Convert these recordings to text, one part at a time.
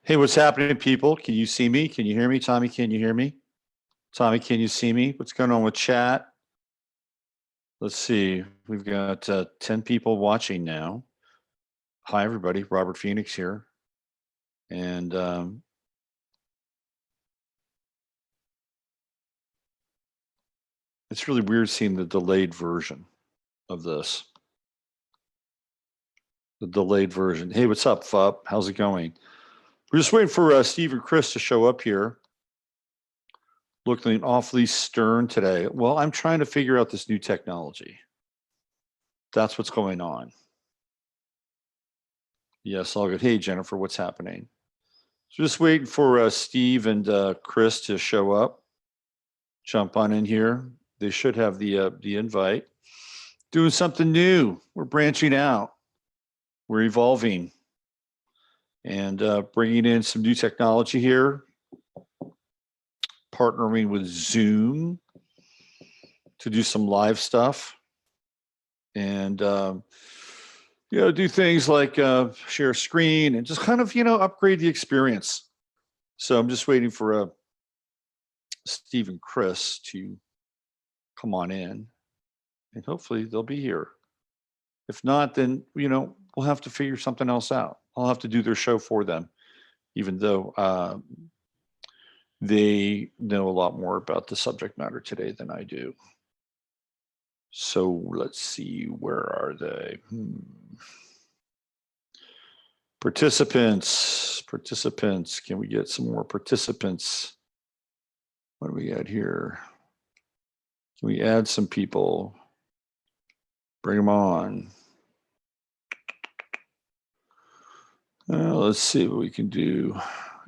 Hey, what's happening, people? Can you see me? Can you hear me? Tommy, can you hear me? Tommy, can you see me? What's going on with chat? Let's see. We've got 10 people watching now. Hi, everybody. Robert Phoenix here. And it's really weird seeing the delayed version of this. The delayed version. Hey, what's up, Fup? How's it going? We're just waiting for Steve and Krys to show up here. Looking awfully stern today. Well, I'm trying to figure out this new technology. That's what's going on. Yes, all good. Hey, Jennifer, what's happening? So just waiting for Steve and Krys to show up. Jump on in here. They should have the invite. Doing something new. We're branching out. We're evolving and bringing in some new technology here. Partnering with Zoom to do some live stuff and do things like share a screen and just kind of upgrade the experience. So I'm just waiting for Steve and Krys to come on in, and hopefully they'll be here. If not, then we'll have to figure something else out. I'll have to do their show for them, even though they know a lot more about the subject matter today than I do. So let's see, where are they? Participants. Can we get some more participants? What do we got here? Can we add some people? Bring them on. Let's see what we can do.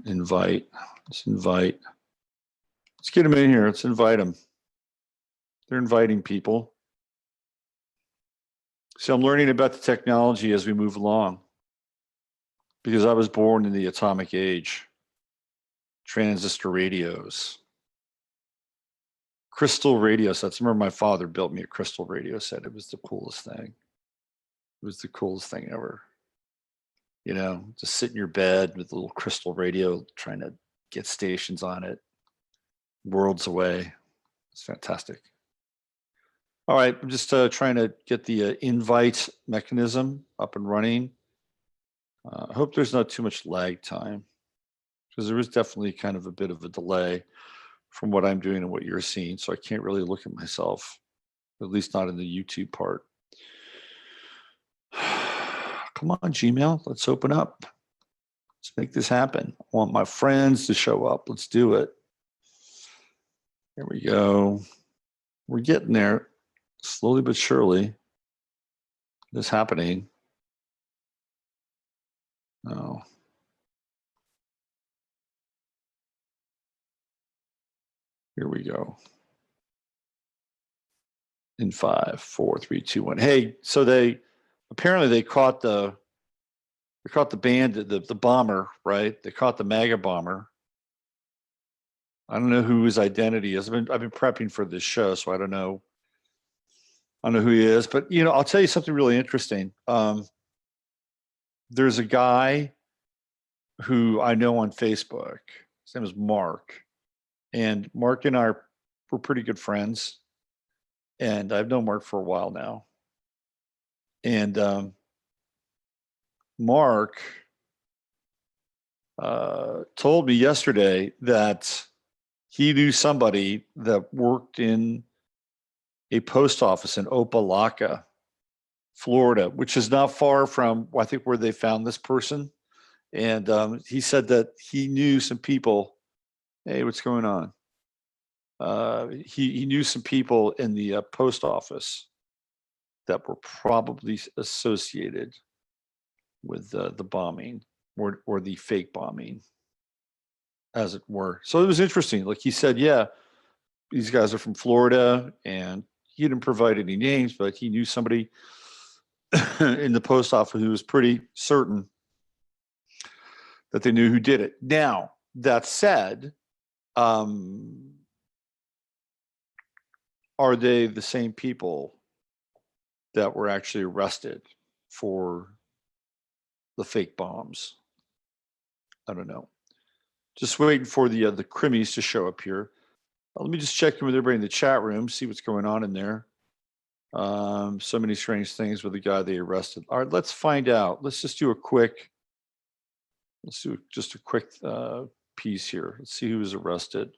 Invite. Let's invite. Let's get them in here. Let's invite them. They're inviting people. So I'm learning about the technology as we move along, because I was born in the atomic age. Transistor radios. Crystal radio sets. I remember my father built me a crystal radio set. It was the coolest thing. It was the coolest thing ever. Just sit in your bed with a little crystal radio, trying to get stations on it, worlds away. It's fantastic. All right, I'm just trying to get the invite mechanism up and running. I hope there's not too much lag time, because there is definitely kind of a bit of a delay from what I'm doing and what you're seeing. So I can't really look at myself, at least not in the YouTube part. Come on, Gmail, let's open up. Let's make this happen. I want my friends to show up. Let's do it. Here we go. We're getting there, slowly but surely. This happening. Oh. Here we go. In 5, 4, 3, 2, 1. Hey, so they caught the bandit, the bomber, right? They caught the MAGA bomber. I don't know who his identity is. I've been prepping for this show, so I don't know who he is. But I'll tell you something really interesting. There's a guy who I know on Facebook. His name is Mark, and Mark and I we're pretty good friends. And I've known Mark for a while now. And Mark told me yesterday that he knew somebody that worked in a post office in Opelika, Florida, which is not far from, I think, where they found this person. And he said that he knew some people. Hey, what's going on? He knew some people in the post office that were probably associated with the bombing or the fake bombing, as it were. So it was interesting. Like he said, yeah, these guys are from Florida, and he didn't provide any names, but he knew somebody in the post office who was pretty certain that they knew who did it. Now, that said, are they the same people that were actually arrested for the fake bombs? I don't know. Just waiting for the Krimis to show up here. Let me just check in with everybody in the chat room, see what's going on in there. So many strange things with the guy they arrested. All right, let's find out. Let's just do a quick. Let's do just a quick piece here. Let's see who was arrested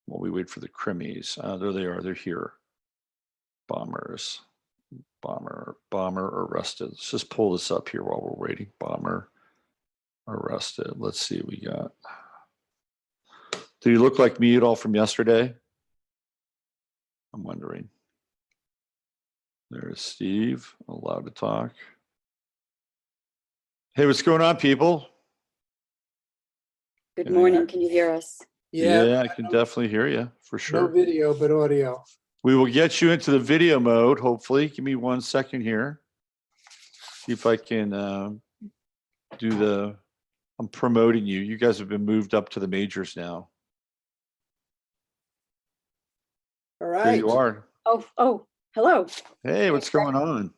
while we wait for the Krimis. There they are. They're here. Bombers. Bomber arrested. Let's just pull this up here while we're waiting. Bomber arrested. Let's see what we got. Do you look like me at all from yesterday? I'm wondering. There's Steve, allowed to talk. Hey, what's going on, people? Good morning. Can you hear us? Yeah, I can definitely hear you for sure. No video, but audio. We will get you into the video mode, hopefully. Give me 1 second here. See if I can do the, I'm promoting you. You guys have been moved up to the majors now. All right. There you are. Oh, hello. Hey, what's going on?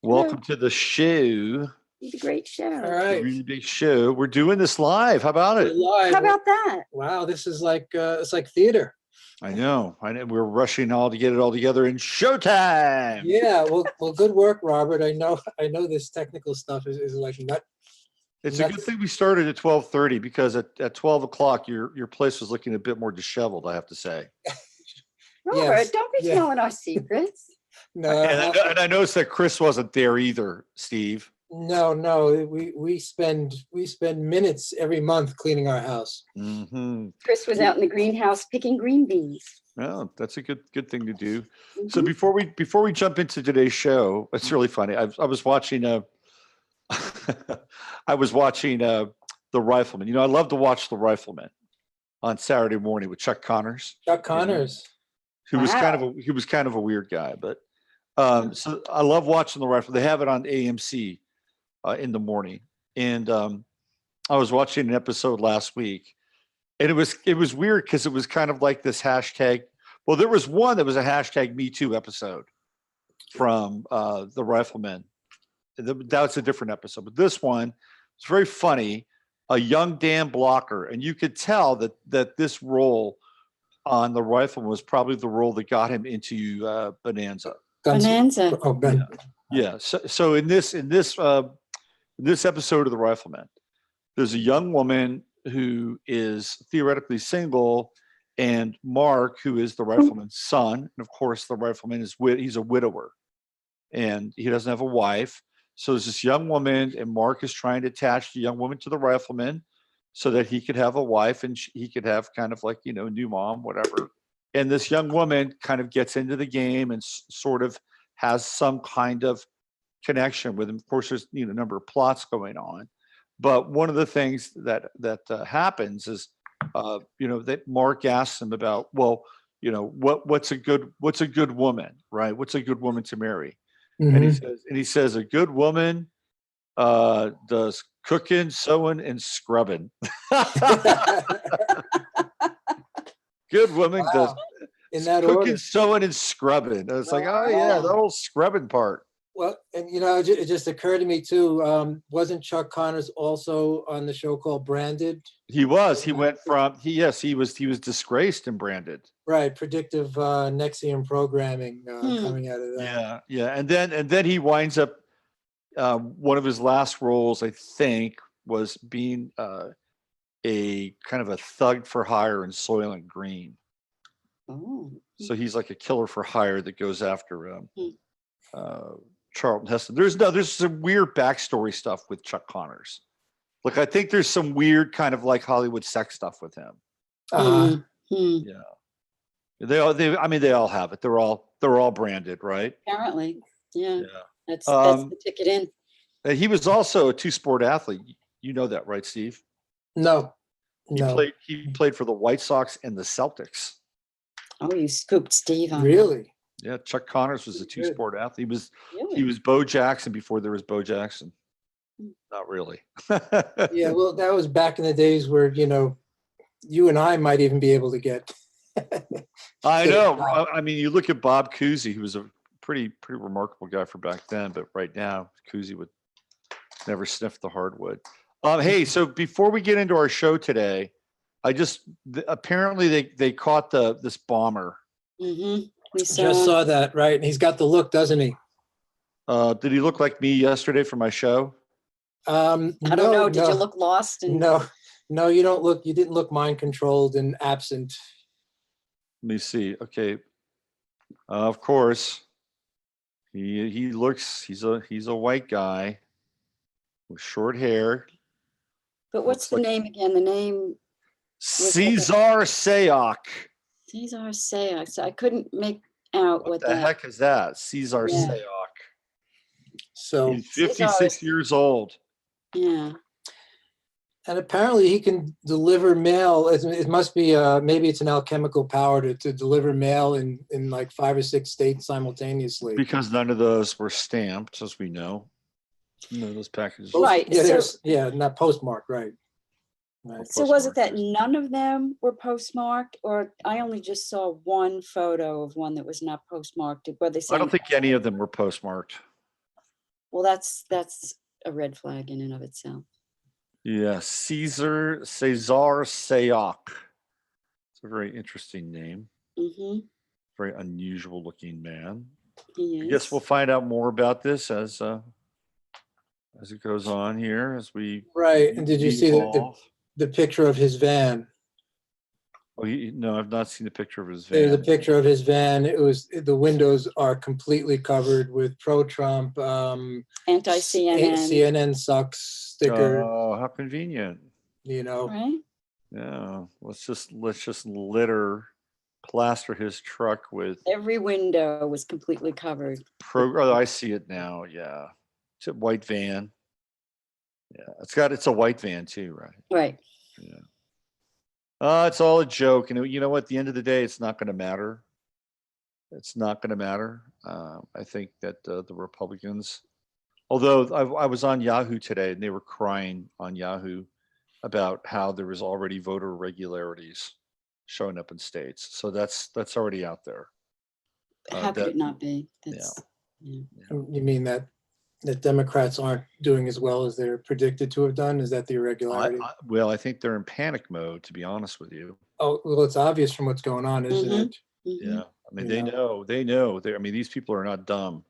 Welcome to the show. It's a great show. All right. Really big show. We're doing this live. How about it? Live. How about that? Wow, this is like it's like theater. I know. We're rushing all to get it all together in showtime. Yeah. Well, good work, Robert. I know this technical stuff is like nut. It's a good thing we started at 12:30 because at 12 o'clock your place was looking a bit more disheveled, I have to say. Robert, Yes. don't be telling our secrets. No, And I noticed that Krys wasn't there either, Steve. no. We spend minutes every month cleaning our house. Mm-hmm. Krys was out in the greenhouse picking green beans. Well, that's a good thing to do. So before we jump into today's show, it's really funny. I was watching I was watching The Rifleman. You know, I love to watch The Rifleman on Saturday morning with Chuck Connors. Chuck Connors. Who was kind of a weird guy, but so I love watching The Rifleman. They have it on AMC in the morning, and I was watching an episode last week, and it was weird because it was kind of like this hashtag. Well, there was one that was a hashtag Me Too episode from The Rifleman. That's a different episode, but this one was very funny. A young Dan Blocker, and you could tell that this role on The Rifleman was probably the role that got him into Bonanza. Bonanza. Oh, Ben. Yeah. So in this episode of The Rifleman, there's a young woman who is theoretically single, and Mark, who is the rifleman's son, and of course the rifleman he's a widower, and he doesn't have a wife. So there's this young woman, and Mark is trying to attach the young woman to the rifleman so that he could have a wife and he could have kind of like, a new mom, whatever. And this young woman kind of gets into the game and sort of has some kind of connection with him. Of course, there's a number of plots going on, but one of the things that happens is, that Mark asks him about, well, what's a good woman, right? What's a good woman to marry? Mm-hmm. And he says a good woman does cooking, sewing, and scrubbing. Good woman does in that cooking, order. sewing, and scrubbing. And it's like, oh yeah, the whole scrubbing part. Well, and it just occurred to me too. Wasn't Chuck Connors also on the show called Branded? He was. He went from he was disgraced and branded. Right, predictive Nexium programming coming out of that. Yeah, and then he winds up. One of his last roles, I think, was being a kind of a thug for hire in Soylent Green. Oh. So he's like a killer for hire that goes after Charlton Heston. There's some weird backstory stuff with Chuck Connors. Like I think there's some weird kind of like Hollywood sex stuff with him. Yeah, they all have it. They're all branded, right? Apparently, yeah. That's the ticket in. He was also a two-sport athlete. You know that, right, Steve? No. He played for the White Sox and the Celtics. Oh, you scooped Steve on Really? Yeah, Chuck Connors was a two-sport athlete. Really? He was Bo Jackson before there was Bo Jackson. Not really. Yeah, well, that was back in the days where you and I might even be able to get. I know. I mean, you look at Bob Cousy, who was a pretty remarkable guy for back then, but right now Cousy would never sniff the hardwood. Hey, so before we get into our show today, apparently they caught this bomber. Mm-hmm. We Just saw that, right? And he's got the look, doesn't he? Did he look like me yesterday for my show? I don't know. Did you look lost? No, you don't look. You didn't look mind controlled and absent. Let me see. Okay, of course, he looks. He's a white guy with short hair. But what's the name again? The name Cesar Sayoc. Cesar Sayoc. So I couldn't make out what the heck is that? Cesar Sayoc. So he's 56 years old. Yeah. And apparently he can deliver mail. It must be maybe it's an alchemical power to deliver mail in like 5 or 6 states simultaneously. Because none of those were stamped, as we know. None of those packages. Right. Yeah, not postmarked, right. So was it that none of them were postmarked, or I only just saw one photo of one that was not postmarked? Were they saying, I don't think any of them were postmarked. Well, that's a red flag in and of itself. Yeah, Cesar Sayoc. It's a very interesting name. Mm-hmm. Very unusual looking man. He is. I guess we'll find out more about this as it goes on here, as we right. And did you see the picture of his van? Oh, no, I've not seen the picture of his van. There's a picture of his van. The windows are completely covered with pro-Trump, anti-CNN, CNN sucks sticker. Oh, how convenient! Right? Yeah, let's just plaster his truck with. Every window was completely covered. Oh, I see it now. Yeah, it's a white van. Yeah, it's a white van too, right? Right. Yeah. It's all a joke, and you know what? At the end of the day, it's not going to matter. It's not going to matter. I think that the Republicans, although I was on Yahoo today, and they were crying on Yahoo about how there was already voter irregularities showing up in states. So that's already out there. How could it not be? Yeah. You mean that Democrats aren't doing as well as they're predicted to have done? Is that the irregularity? Well, I think they're in panic mode, to be honest with you. Oh, well, it's obvious from what's going on, isn't it? Mm-hmm. Yeah. I mean, they know. I mean, these people are not dumb,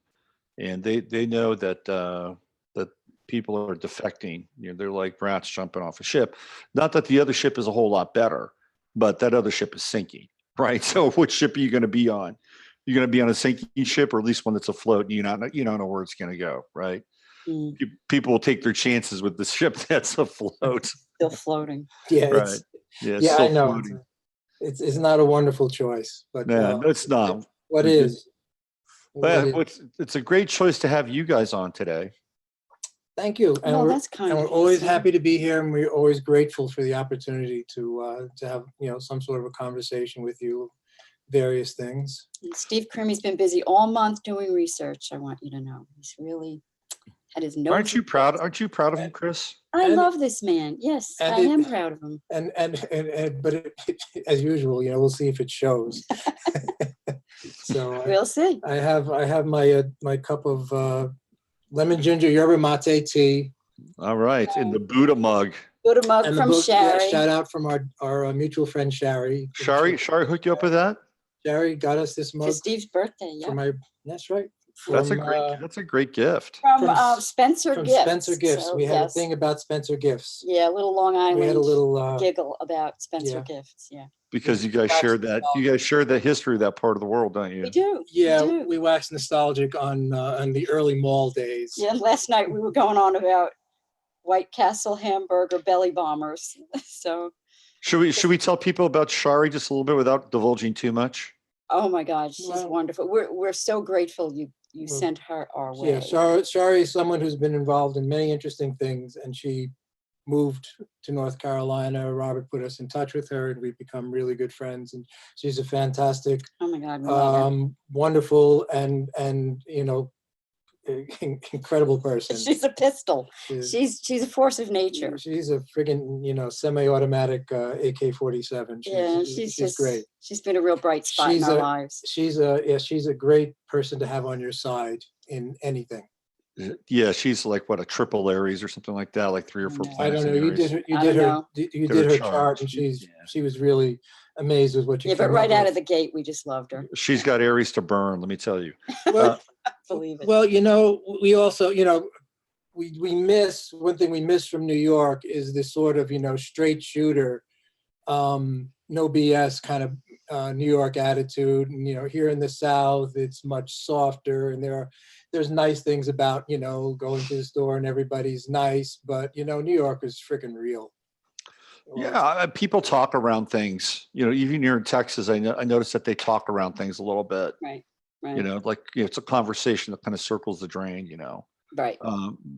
and they know that that people are defecting. They're like rats jumping off a ship. Not that the other ship is a whole lot better, but that other ship is sinking, right? So which ship are you going to be on? You're going to be on a sinking ship, or at least one that's afloat, and you don't know where it's going to go, right? Mm. People will take their chances with the ship that's afloat. Still floating. Yeah, right. Yeah, I know. Floating. It's not a wonderful choice, but no, it's not. What is? It's a great choice to have you guys on today. Thank you. And we're always happy to be here, and we're always grateful for the opportunity to have some sort of a conversation with you. Various things. And Steve Crimi's been busy all month doing research. I want you to know he's really had his nose. Aren't you proud of him, Krys? I love this man. Yes, I am proud of him. But as usual, we'll see if it shows. So we'll see. I have my cup of lemon ginger yerba mate tea. All right, in the Buddha mug. Buddha mug from Shari. Yeah, shout out from our mutual friend Shari. Shari hooked you up with that? Shari got us this mug for Steve's birthday. Yeah, that's right. That's a great gift. From Spencer Gifts. Spencer Gifts. So, we had a thing about Spencer Gifts. Yeah, a little Long Island. We had a little giggle about Spencer Gifts. Yeah. Because you guys shared that. You guys shared the history of that part of the world, don't you? We do. Yeah, we waxed nostalgic on the early mall days. Yeah, last night we were going on about White Castle hamburger belly bombers. So. Should we tell people about Shari just a little bit without divulging too much? Oh my God, she's wonderful. We're so grateful you sent her our way. Yeah, Shari is someone who's been involved in many interesting things, and she moved to North Carolina. Robert put us in touch with her, and we've become really good friends. And she's a fantastic, oh my God, wonderful, and incredible person. She's a pistol. She's a force of nature. She's a friggin' semi-automatic AK-47. She's great. She's been a real bright spot in our lives. She's a great person to have on your side in anything. Yeah, she's like what, a triple Aries or something like that, like 3 or 4 I I planets don't in know. You Aries. did I don't know. you Did her did her chart. chart, and she was really amazed with what you Yeah, but came right up out with. of the gate, we just loved her. She's got Aries to burn, let me tell you. Well, Believe it. well, we also, we miss one thing we miss from New York is this sort of, straight shooter, no BS kind of New York attitude. And, here in the South, it's much softer, and there's nice things about, going to the store and everybody's nice, but, New York is freaking real. Yeah, people talk around things. Even here in Texas, I noticed that they talk around things a little bit. Right. Right. Like it's a conversation that kind of circles the drain. Right.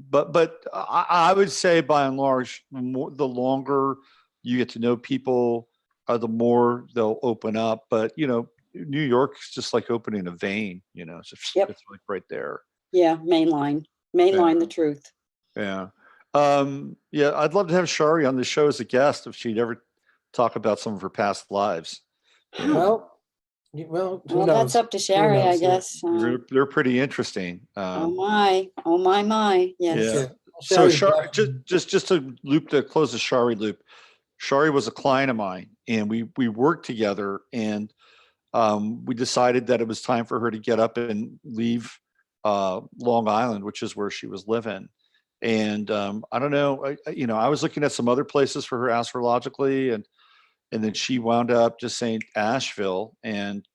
But I would say by and large, the longer you get to know people, the more they'll open up. But New York's just like opening a vein. It's just, Yep. it's like right there. Yeah. Mainline, the truth. Yeah. Yeah, I'd love to have Shari on the show as a guest if she'd ever talk about some of her past lives. Well, who knows? That's up to Shari, I guess. They're pretty interesting. Oh my. Yes. Yeah. Yeah. So Shari's just to close the Shari loop. Shari was a client of mine, and we worked together, and we decided that it was time for her to get up and leave Long Island, which is where she was living. And I don't know, I was looking at some other places for her astrologically, and then she wound up just saying Asheville, and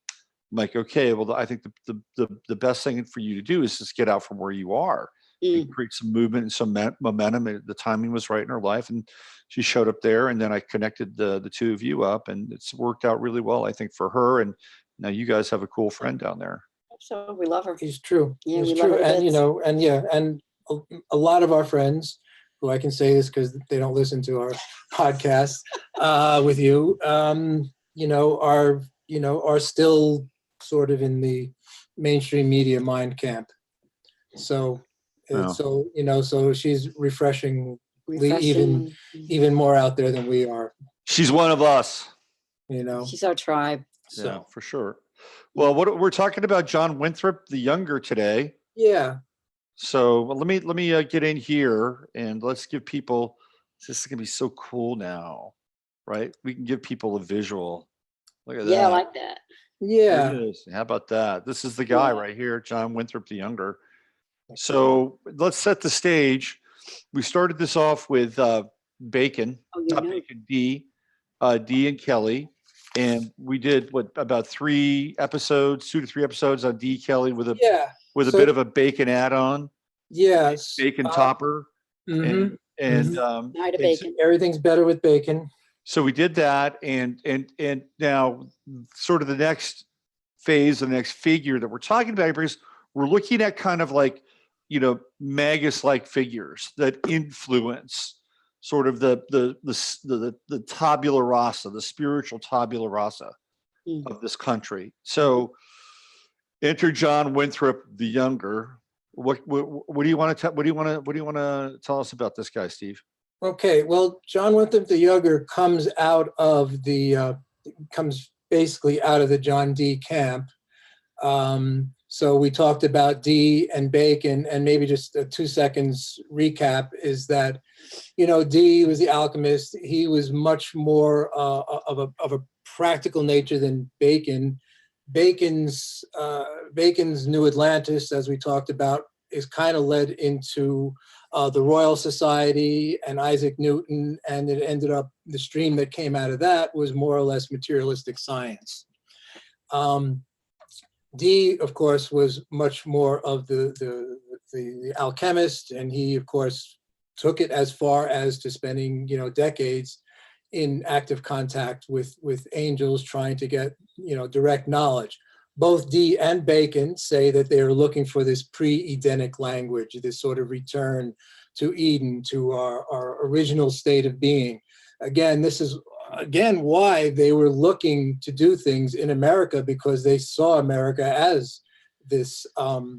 I'm like, okay, well, I think the best thing for you to do is just get out from where you are and create some movement and some momentum. The timing was right in her life, and she showed up there, and then I connected the two of you up, and it's worked out really well, I think, for her. And now you guys have a cool friend down there. So we love her. He's true. Yeah, He's we true. love her to And and a lot of our friends, who I can say this because they don't listen to our podcast with you, are still sort of in the mainstream media mind camp. So, so she's refreshingly even more out there than we are. She's one of us. She's our tribe. So yeah, for sure. Well, we're talking about John Winthrop the Younger today. Yeah. So let me get in here, and let's give people. This is gonna be so cool now, right? We can give people a visual. Look at that. Yeah, I like that. Yeah. How about that? This is the guy right here, John Winthrop the Younger. So let's set the stage. We started this off with Bacon, not Bacon, D and Kelly. And we did about 2 to 3 episodes on D Kelly with a bit of a Bacon add-on. Yes. Bacon topper. Mm-hmm. And Night of Bacon. Everything's better with bacon. So we did that, and now sort of the next phase, the next figure that we're talking about, because we're looking at kind of like, Magus-like figures that influence sort of the tabula rasa, the spiritual tabula rasa of this country. So enter John Winthrop the Younger. What do you want to tell us about this guy, Steve? Okay, well, John Winthrop the Younger comes basically out of the John D camp. So we talked about D and Bacon, and maybe just a 2 seconds recap is that, D was the alchemist. He was much more of a practical nature than Bacon. Bacon's New Atlantis, as we talked about, is kind of led into the Royal Society and Isaac Newton, and it ended up, the stream that came out of that was more or less materialistic science. D, of course, was much more of the alchemist, and he, of course, took it as far as to spending, decades in active contact with angels, trying to get, direct knowledge. Both D and Bacon say that they are looking for this pre-Edenic language, this sort of return to Eden, to our original state of being. Again, this is why they were looking to do things in America, because they saw America as this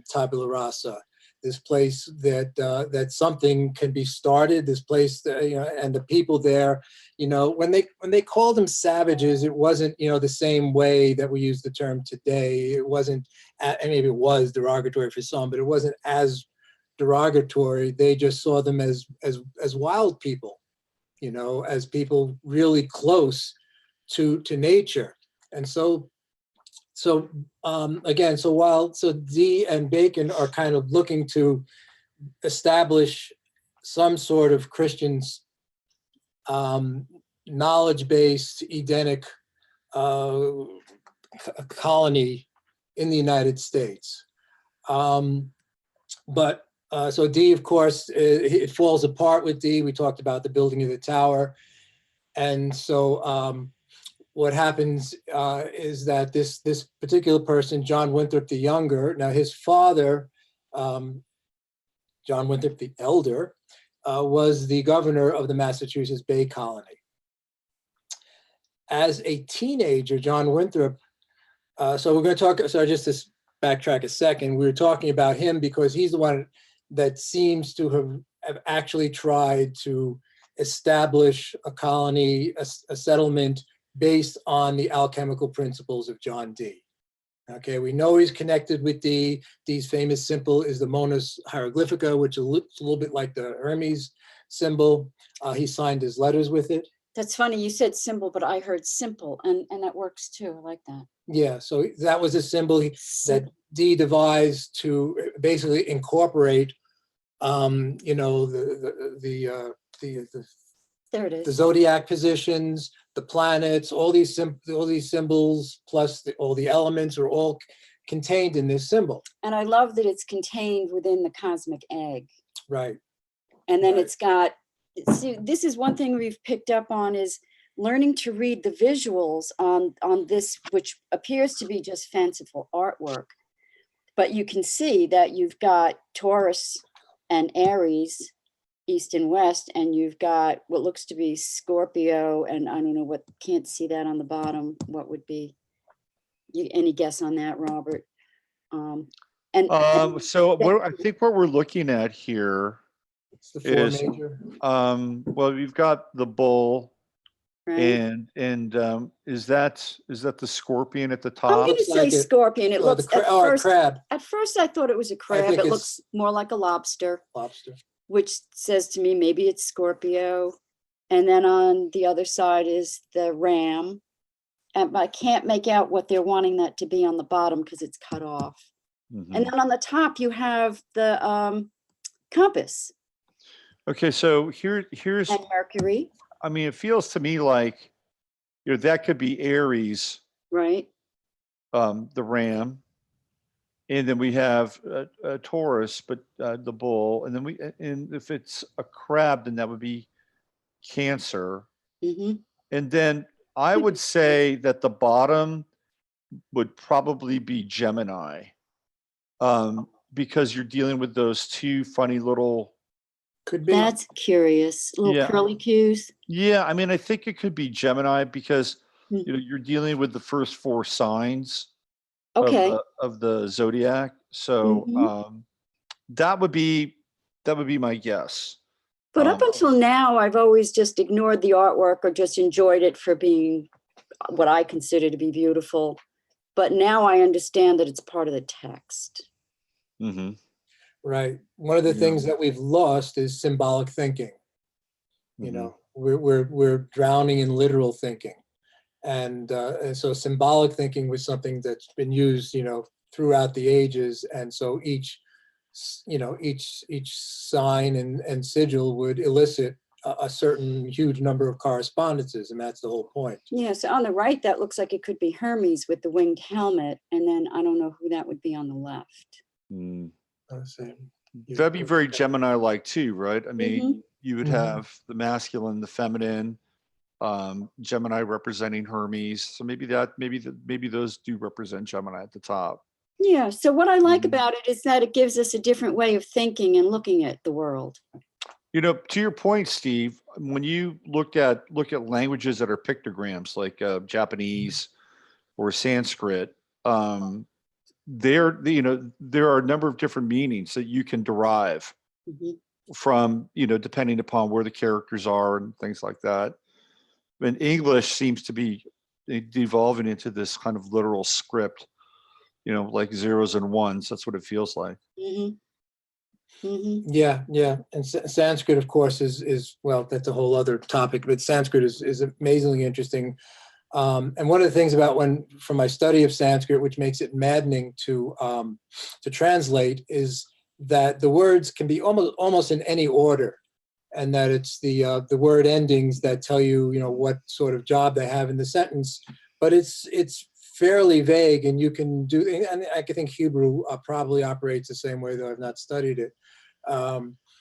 tabula rasa, this place that something can be started, this place that, and the people there, when they called them savages, it wasn't, the same way that we use the term today. It wasn't, and maybe it was derogatory for some, but it wasn't as derogatory. They just saw them as wild people, you know, as people really close to nature. And so again, so Dee and Bacon are kind of looking to establish some sort of Christian knowledge-based Edenic colony in the United States. But so Dee, of course, it falls apart with Dee. We talked about the building of the tower. And so what happens is that this particular person, John Winthrop the Younger, now his father, John Winthrop the Elder, was the governor of the Massachusetts Bay Colony. As a teenager, John Winthrop, so we're going to talk, so just to backtrack a second, we were talking about him because he's the one that seems to have actually tried to establish a colony, a settlement based on the alchemical principles of John Dee. Okay, we know he's connected with Dee. Dee's famous symbol is the Monas hieroglyphica, which looks a little bit like the Hermes symbol. He signed his letters with it. That's funny, you said symbol, but I heard simple, and that works too. I like that. Yeah, so that was a symbol that Dee devised to basically incorporate, you know, there it is. the zodiac positions, the planets, all these symbols, plus all the elements are all contained in this symbol. And I love that it's contained within the cosmic egg. Right. And then Right. it's got, see, this is one thing we've picked up on is learning to read the visuals on this, which appears to be just fanciful artwork. But you can see that you've got Taurus and Aries, East and West, and you've got what looks to be Scorpio, and I don't know what, can't see that on the bottom. What would be, any guess on that, Robert? So I think what we're looking at here It's the four is, major. well, we've got the bull, right? and is that the scorpion at the I'm top? going to Looks say like it. scorpion. It Or looks, a crab, at first I thought it was a crab. think It it's- looks more like a lobster, lobster. which says to me maybe it's Scorpio. And then on the other side is the ram. And I can't make out what they're wanting that to be on the bottom because it's cut off. Mhm. And then on the top you have the compass Okay, so here's, and Mercury, I mean, it feels to me like, you know, that could be Aries, right? the ram, and then we have a Taurus, but the bull, and then and if it's a crab, then that would be Cancer, Hmm. and then I would say that the bottom would probably be Gemini, because you're dealing with those two funny little. Could be. That's curious. Little Yeah. curly cues. Yeah, I mean, I think it could be Gemini because Hmm. you know you're dealing with the first four signs Okay. of the zodiac. So Mhm. that would be my guess. But up until now, I've always just ignored the artwork or just enjoyed it for being what I consider to be beautiful. But now I understand that it's part of the text. Mhm. Right. One of the Yeah. things that we've lost is symbolic thinking. You Mhm. know, we're drowning in literal thinking, and so symbolic thinking was something that's been used, you know, throughout the ages, and so each sign and sigil would elicit a certain huge number of correspondences, and that's the whole point. Yeah, so on the right, that looks like it could be Hermes with the winged helmet. And then I don't know who that would be on the left. Mm. Let's see. That'd be very Gemini-like too, right? I mean, you would Mhm. have the masculine, the feminine, Gemini representing Hermes. So maybe those do represent Gemini at the top. Yeah, so what I like Mhm. about it is that it gives us a different way of thinking and looking at the world. You know, to your point, Steve, when you look at languages that are pictograms like Japanese or Sanskrit, there are a number of different meanings that you can derive Mhm. from, you know, depending upon where the characters are and things like that. And English seems to be devolving into this kind of literal script, you know, like zeros and ones. That's what it feels like. Mhm. Yeah, yeah. And Sanskrit, of course, is well, that's a whole other topic, but Sanskrit is amazingly interesting. And one of the things about from my study of Sanskrit, which makes it maddening to translate, is that the words can be almost in any order, and that it's the word endings that tell you, what sort of job they have in the sentence. But it's fairly vague, and you can do. And I think Hebrew probably operates the same way, though I've not studied it.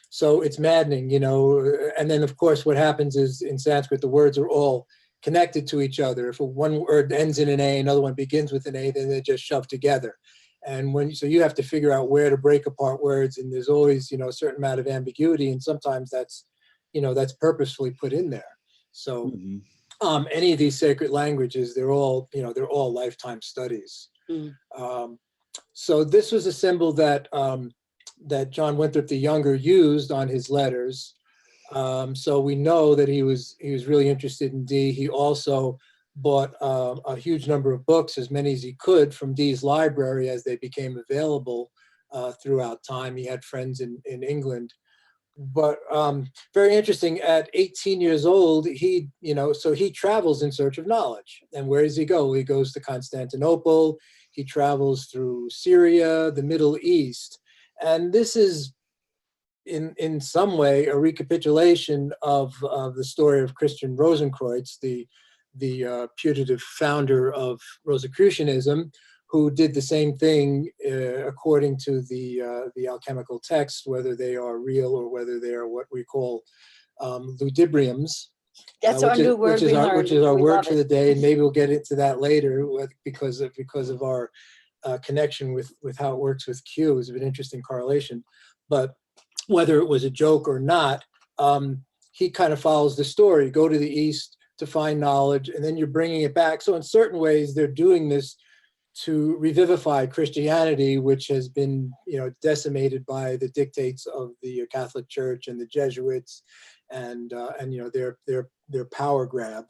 So it's maddening, And then, of course, what happens is in Sanskrit, the words are all connected to each other. If one word ends in an A, another one begins with an A, then they're just shoved together. And so you have to figure out where to break apart words, and there's always, a certain amount of ambiguity, and sometimes that's purposefully put in there. So any of these sacred languages, they're all lifetime studies. So this was a symbol that John Winthrop the Younger used on his letters. So we know that he was really interested in Dee. He also bought a huge number of books, as many as he could, from Dee's library as they became available throughout time. He had friends in England. But very interesting, at 18 years old, he travels in search of knowledge. And where does he go? He goes to Constantinople. He travels through Syria, the Middle East. And this is in some way a recapitulation of the story of Christian Rosenkreuz, the putative founder of Rosicrucianism, who did the same thing according to the alchemical texts, whether they are real or whether they are what we call ludibriums. That's our new word we learned. Which is our word for the day, and maybe we'll get into that later because of our connection with how it works with Q is an interesting correlation. But whether it was a joke or not, he kind of follows the story. Go to the East to find knowledge, and then you're bringing it back. So in certain ways, they're doing this to revivify Christianity, which has been, decimated by the dictates of the Catholic Church and the Jesuits, and their power grab.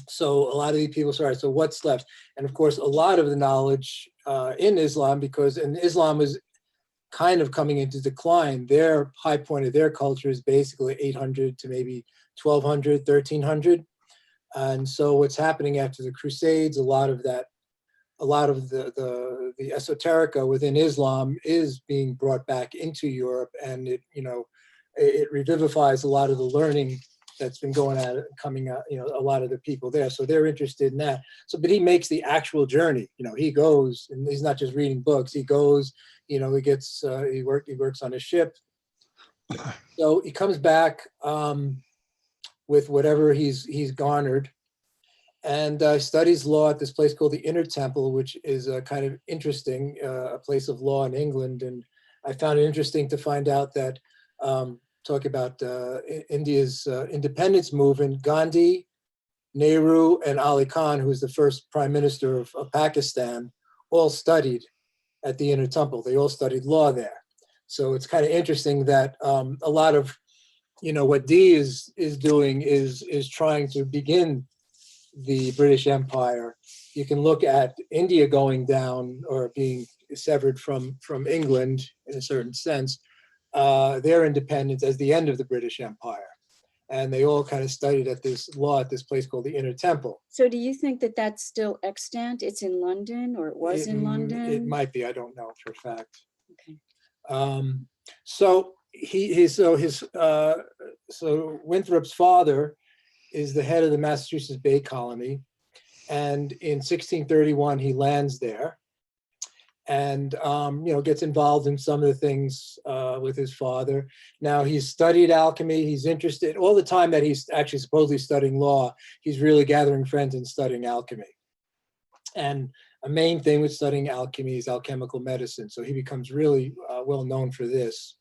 So a lot of these people, so what's left? And of course, a lot of the knowledge in Islam, and Islam is kind of coming into decline. Their high point of their culture is basically 800 to maybe 1200, 1300. And so what's happening after the Crusades, a lot of the esoterica within Islam is being brought back into Europe, and it revivifies a lot of the learning that's been coming out, a lot of the people there. So they're interested in that. But he makes the actual journey. He goes, and he's not just reading books. He goes, he works on a ship. So he comes back with whatever he's garnered, and studies law at this place called the Inner Temple, which is kind of interesting, a place of law in England. And I found it interesting to find out that, talk about India's independence movement, Gandhi, Nehru, and Ali Khan, who was the first prime minister of Pakistan, all studied at the Inner Temple. They all studied law there. So it's kind of interesting that a lot of, what Dee is doing is trying to begin the British Empire. You can look at India going down or being severed from England in a certain sense, their independence as the end of the British Empire. And they all kind of studied at this place called the Inner Temple. So do you think that that's still extant? It's in London, or it was in London? It might be. I don't know for a fact. Okay. So Winthrop's father is the head of the Massachusetts Bay Colony, and in 1631 he lands there, and gets involved in some of the things with his father. Now, he's studied alchemy. He's interested all the time that he's actually supposedly studying law. He's really gathering friends and studying alchemy. And a main thing with studying alchemy is alchemical medicine. So he becomes really well known for this.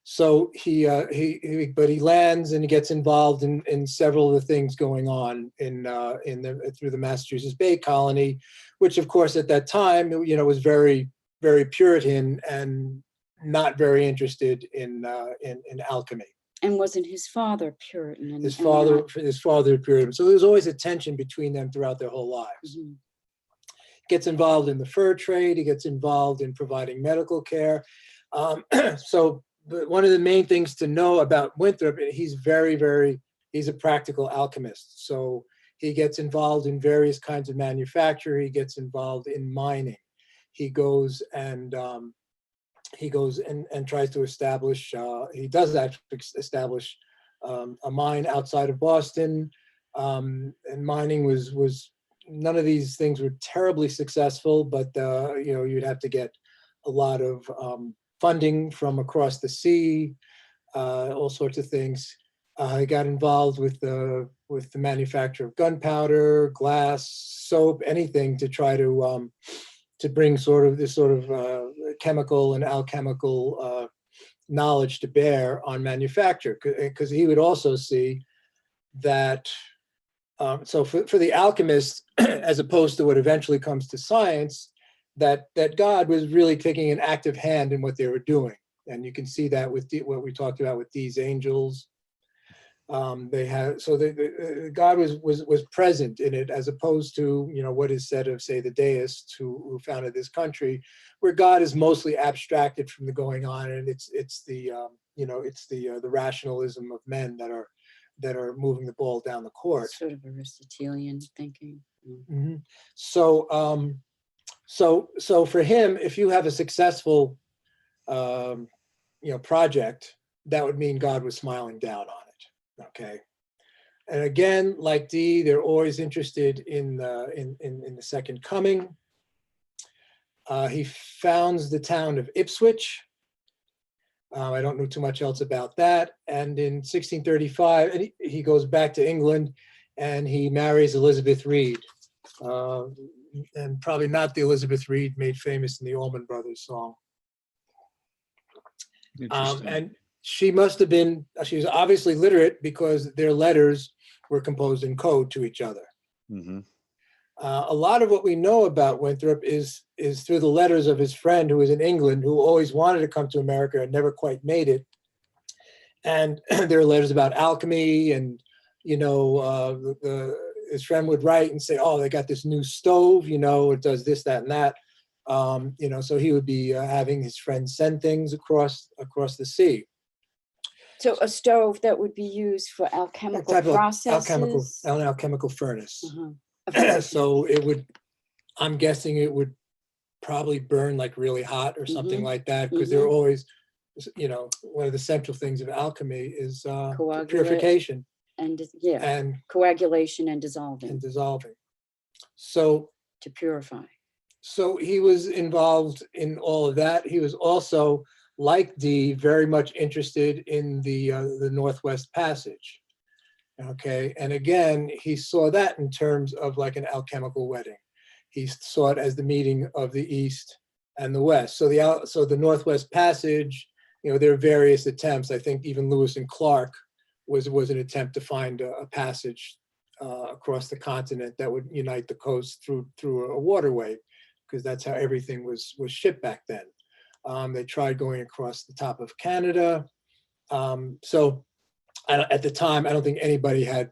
So he lands and he gets involved in several of the things going on through the Massachusetts Bay Colony, which of course at that time, was very, very Puritan and not very interested in alchemy. And wasn't his father Puritan? His father Puritan. So there's always a tension between them throughout their whole lives. Mm-hmm. Gets involved in the fur trade. He gets involved in providing medical care. So one of the main things to know about Winthrop, he's he's a practical alchemist. So he gets involved in various kinds of manufacture. He gets involved in mining. He goes and tries to establish, he does actually establish a mine outside of Boston. And mining was none of these things were terribly successful, but you'd have to get a lot of funding from across the sea, all sorts of things. He got involved with the manufacture of gunpowder, glass, soap, anything to try to bring this chemical and alchemical knowledge to bear on manufacture, because he would also see that. So for the alchemist, as opposed to what eventually comes to science, that God was really taking an active hand in what they were doing, and you can see that with what we talked about with these angels. God was present in it, as opposed to what is said of, say, the deists who founded this country, where God is mostly abstracted from the going on, and it's the rationalism of men that are moving the ball down the court. Sort of Aristotelian thinking. Mm-hmm. So for him, if you have a successful project, that would mean God was smiling down on it. Okay. And again, like Dee, they're always interested in the second coming. He founds the town of Ipswich. I don't know too much else about that. And in 1635, and he goes back to England, and he marries Elizabeth Reed, and probably not the Elizabeth Reed made famous in the Allman Brothers song. And she was obviously literate, because their letters were composed in code to each other. Mm-hmm. A lot of what we know about Winthrop is through the letters of his friend who was in England, who always wanted to come to America and never quite made it. And there are letters about alchemy, and his friend would write and say, "Oh, they got this new stove, it does this, that, and that." So he would be having his friends send things across the sea. So a stove that would be used for alchemical processes? An alchemical furnace. Uh-huh. So I'm guessing it would probably burn like really hot or something like that, because they're always, one of the central things of alchemy is purification. And coagulation and dissolving. So to purify. So he was involved in all of that. He was also, like Dee, very much interested in the Northwest Passage. Okay, and again, he saw that in terms of like an alchemical wedding. He saw it as the meeting of the East and the West. So the Northwest Passage, there are various attempts. I think even Lewis and Clark was an attempt to find a passage across the continent that would unite the coast through a waterway, because that's how everything was shipped back then. They tried going across the top of Canada. So at the time, I don't think anybody had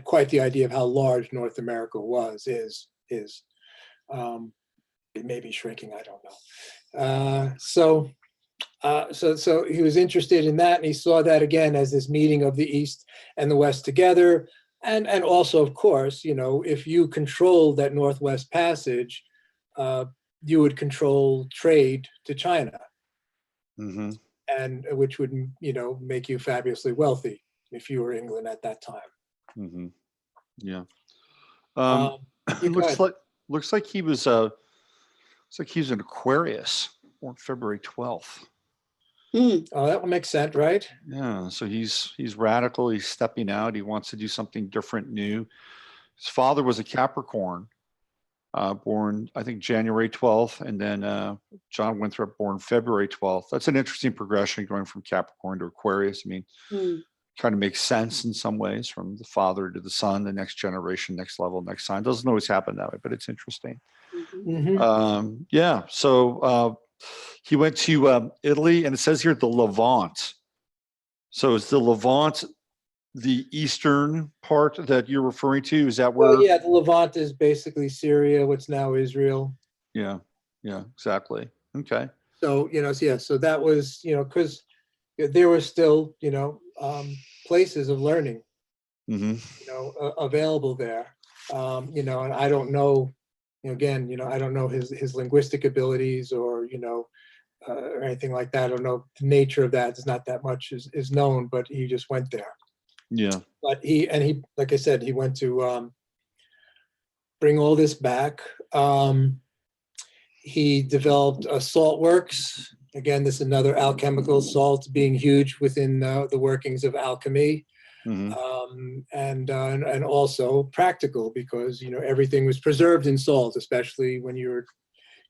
quite the idea of how large North America is. It may be shrinking, I don't know. So he was interested in that, and he saw that again as this meeting of the East and the West together. And also, of course, if you control that Northwest Passage, you would control trade to China. Mm-hmm. And which would, make you fabulously wealthy if you were England at that time. Mm-hmm. Yeah. Looks like he was an Aquarius, born February 12th. Oh, that would make sense, right? Yeah. So he's radical. He's stepping out. He wants to do something different, new. His father was a Capricorn, born, I think, January 12th, and then John Winthrop, born February 12th. That's an interesting progression, going from Capricorn to Aquarius. I mean, kind of makes sense in some ways, from the father to the son, the next generation, next level, next sign. Doesn't always happen that way, but it's interesting. Mm-hmm. Yeah. So he went to Italy, and it says here the Levant. So is the Levant the eastern part that you're referring to? Is that where? Well, yeah, the Levant is basically Syria, what's now Israel. Yeah, exactly. Okay. So, so yeah, so that was, because there were still, places of learning, Mm-hmm. available there. And I don't know, again, I don't know his linguistic abilities or anything like that. I don't know the nature of that. It's not that much is known, but he just went there. Yeah. But he, like I said, he went to bring all this back. He developed a salt works. Again, this is another alchemical, salt being huge within the workings of alchemy. Mm-hmm. And also practical because everything was preserved in salt, especially when you were,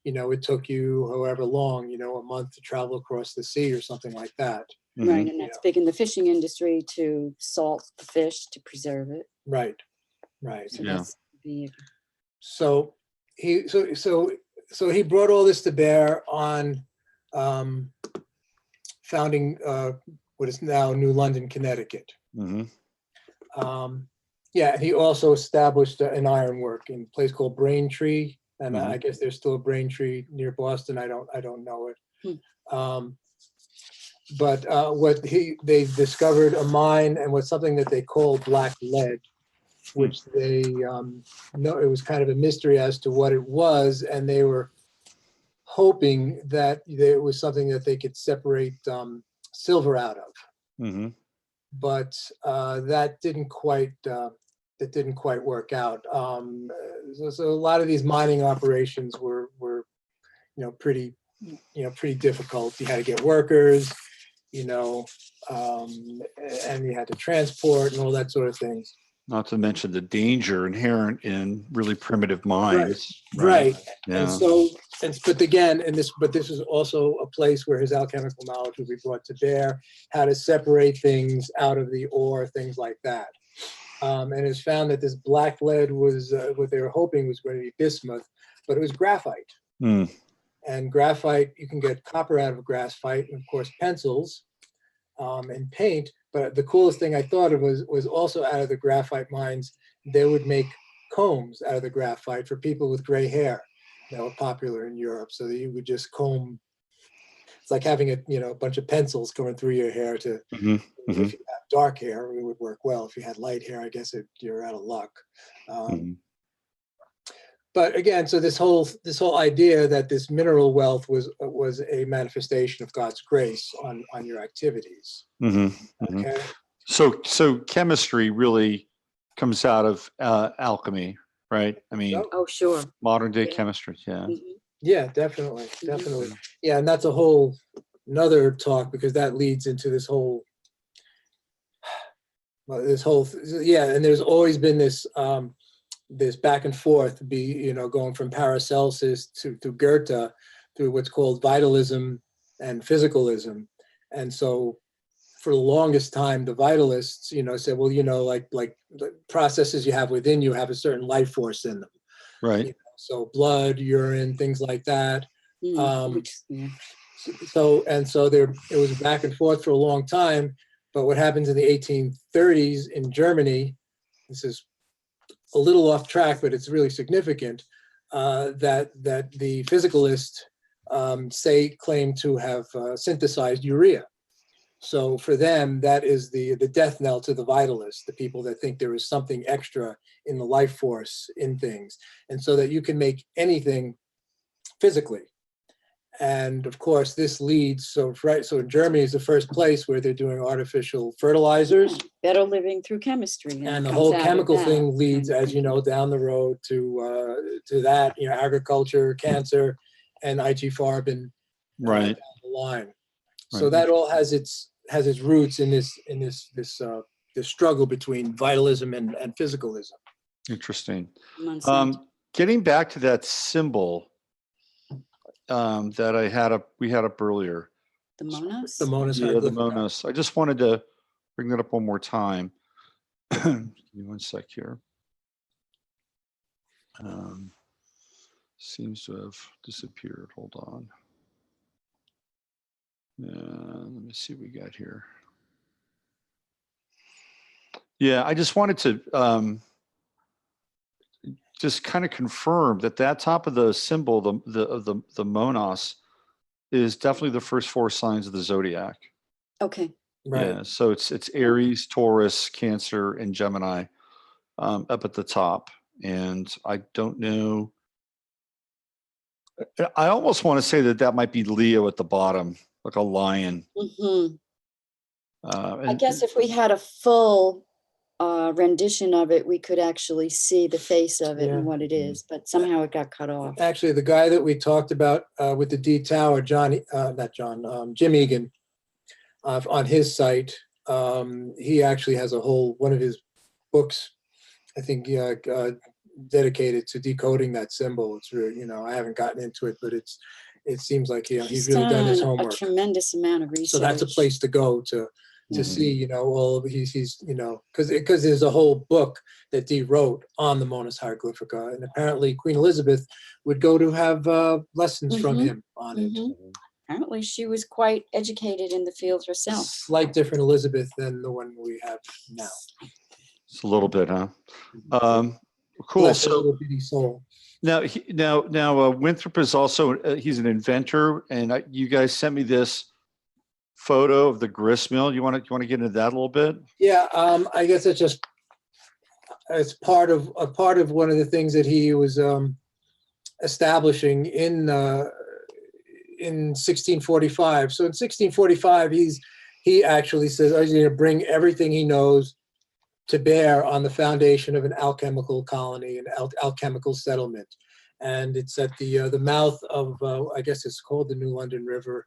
it took you however long, a month to travel across the sea or something like that. Mm-hmm. Right, and that's big in the fishing industry to salt the fish to preserve it. Right. So Yeah. that's the So he he brought all this to bear on founding what is now New London, Connecticut. Mm-hmm. Yeah, he also established an ironwork in a place called Braintree, and Mhm. I guess there's still a Braintree near Boston. I don't know it. But what they discovered a mine and was something that they call black lead, which they know it was kind of a mystery as to what it was, and they were hoping that it was something that they could separate silver out of. Mm-hmm. But that didn't quite work out. So a lot of these mining operations were pretty difficult. You had to get workers, and you had to transport and all that sort of things. Not to mention the danger inherent in really primitive mines. Right. Yeah. And so, but again, but this is also a place where his alchemical knowledge would be brought to bear, how to separate things out of the ore, things like that. And it's found that this black lead was what they were hoping was going to be bismuth, but it was graphite. Mm. And graphite, you can get copper out of graphite, and of course pencils and paint. But the coolest thing I thought of was also out of the graphite mines, they would make combs out of the graphite for people with gray hair that were popular in Europe. So that you would just comb. It's like having a bunch of pencils going through your hair to. Mm-hmm. Mm-hmm. If you have dark hair, it would work well. If you had light hair, I guess you're out of luck. Mm-hmm. But again, so this whole idea that this mineral wealth was a manifestation of God's grace on your activities. Mm-hmm. Okay. So chemistry really comes out of alchemy, right? I mean, oh sure. modern day Yeah. chemistry. Yeah. Mhm. Yeah, definitely. Yeah, and that's a whole another talk because that leads into this whole. And there's always been this this back and forth, going from Paracelsus to Goethe through what's called vitalism and physicalism. And so for the longest time, the vitalists, said, well, like the processes you have within you have a certain life force in them. Right. So blood, urine, things like that. Yeah. So there, it was back and forth for a long time. But what happens in the 1830s in Germany, this is a little off track, but it's really significant, that the physicalists claim to have synthesized urea. So for them, that is the death knell to the vitalists, the people that think there is something extra in the life force in things, and so that you can make anything physically. And of course, this leads, so Germany is the first place where they're doing artificial fertilizers. Better living through chemistry. And the whole chemical thing leads, as you know, down the road to that, agriculture, cancer, and IG Farb and Right. down the line. So Right. that all has its roots in this struggle between vitalism and physicalism. Interesting. Monsanto. Getting back to that symbol that we had up earlier. The Monos? The Monos. Yeah, the Monos. I just wanted to bring that up one more time. Give me one sec here. Seems to have disappeared. Hold on. Let me see what we got here. Yeah, I just wanted to just kind of confirm that top of the symbol, the Monos, is definitely the first 4 signs of the zodiac. Okay. Right. Yeah, so it's Aries, Taurus, Cancer, and Gemini up at the top. And I don't know. I almost want to say that might be Leo at the bottom, like a lion. Hmm. I And guess if we had a full rendition of it, we could actually see the face of it Yeah. and what it is, but somehow it got cut off. Actually, the guy that we talked about with the D Tower, Jim Egan, on his site, he actually has a whole one of his books, I think, dedicated to decoding that symbol. It's really, I haven't gotten into it, but it seems like he's really done his a homework. tremendous amount of research. So that's a place to go to Mhm. see, all of he's because there's a whole book that Dee wrote on the Monas Hieroglyphica, and apparently Queen Elizabeth would go to have lessons from Mhm. him on it. Mhm. Apparently, she was quite educated in the field herself. Slight different Elizabeth than the one we have now. it's a little bit, huh? Cool. Bless her So little bitty soul. now, Winthrop is also he's an inventor, and you guys sent me this photo of the grist mill. You want to get into that a little bit? Yeah, I guess it's part of one of the things that he was establishing in 1645. So in 1645, he actually says, "I'm going to bring everything he knows to bear on the foundation of an alchemical colony, an alchemical settlement." And it's at the mouth of, I guess it's called the New London River.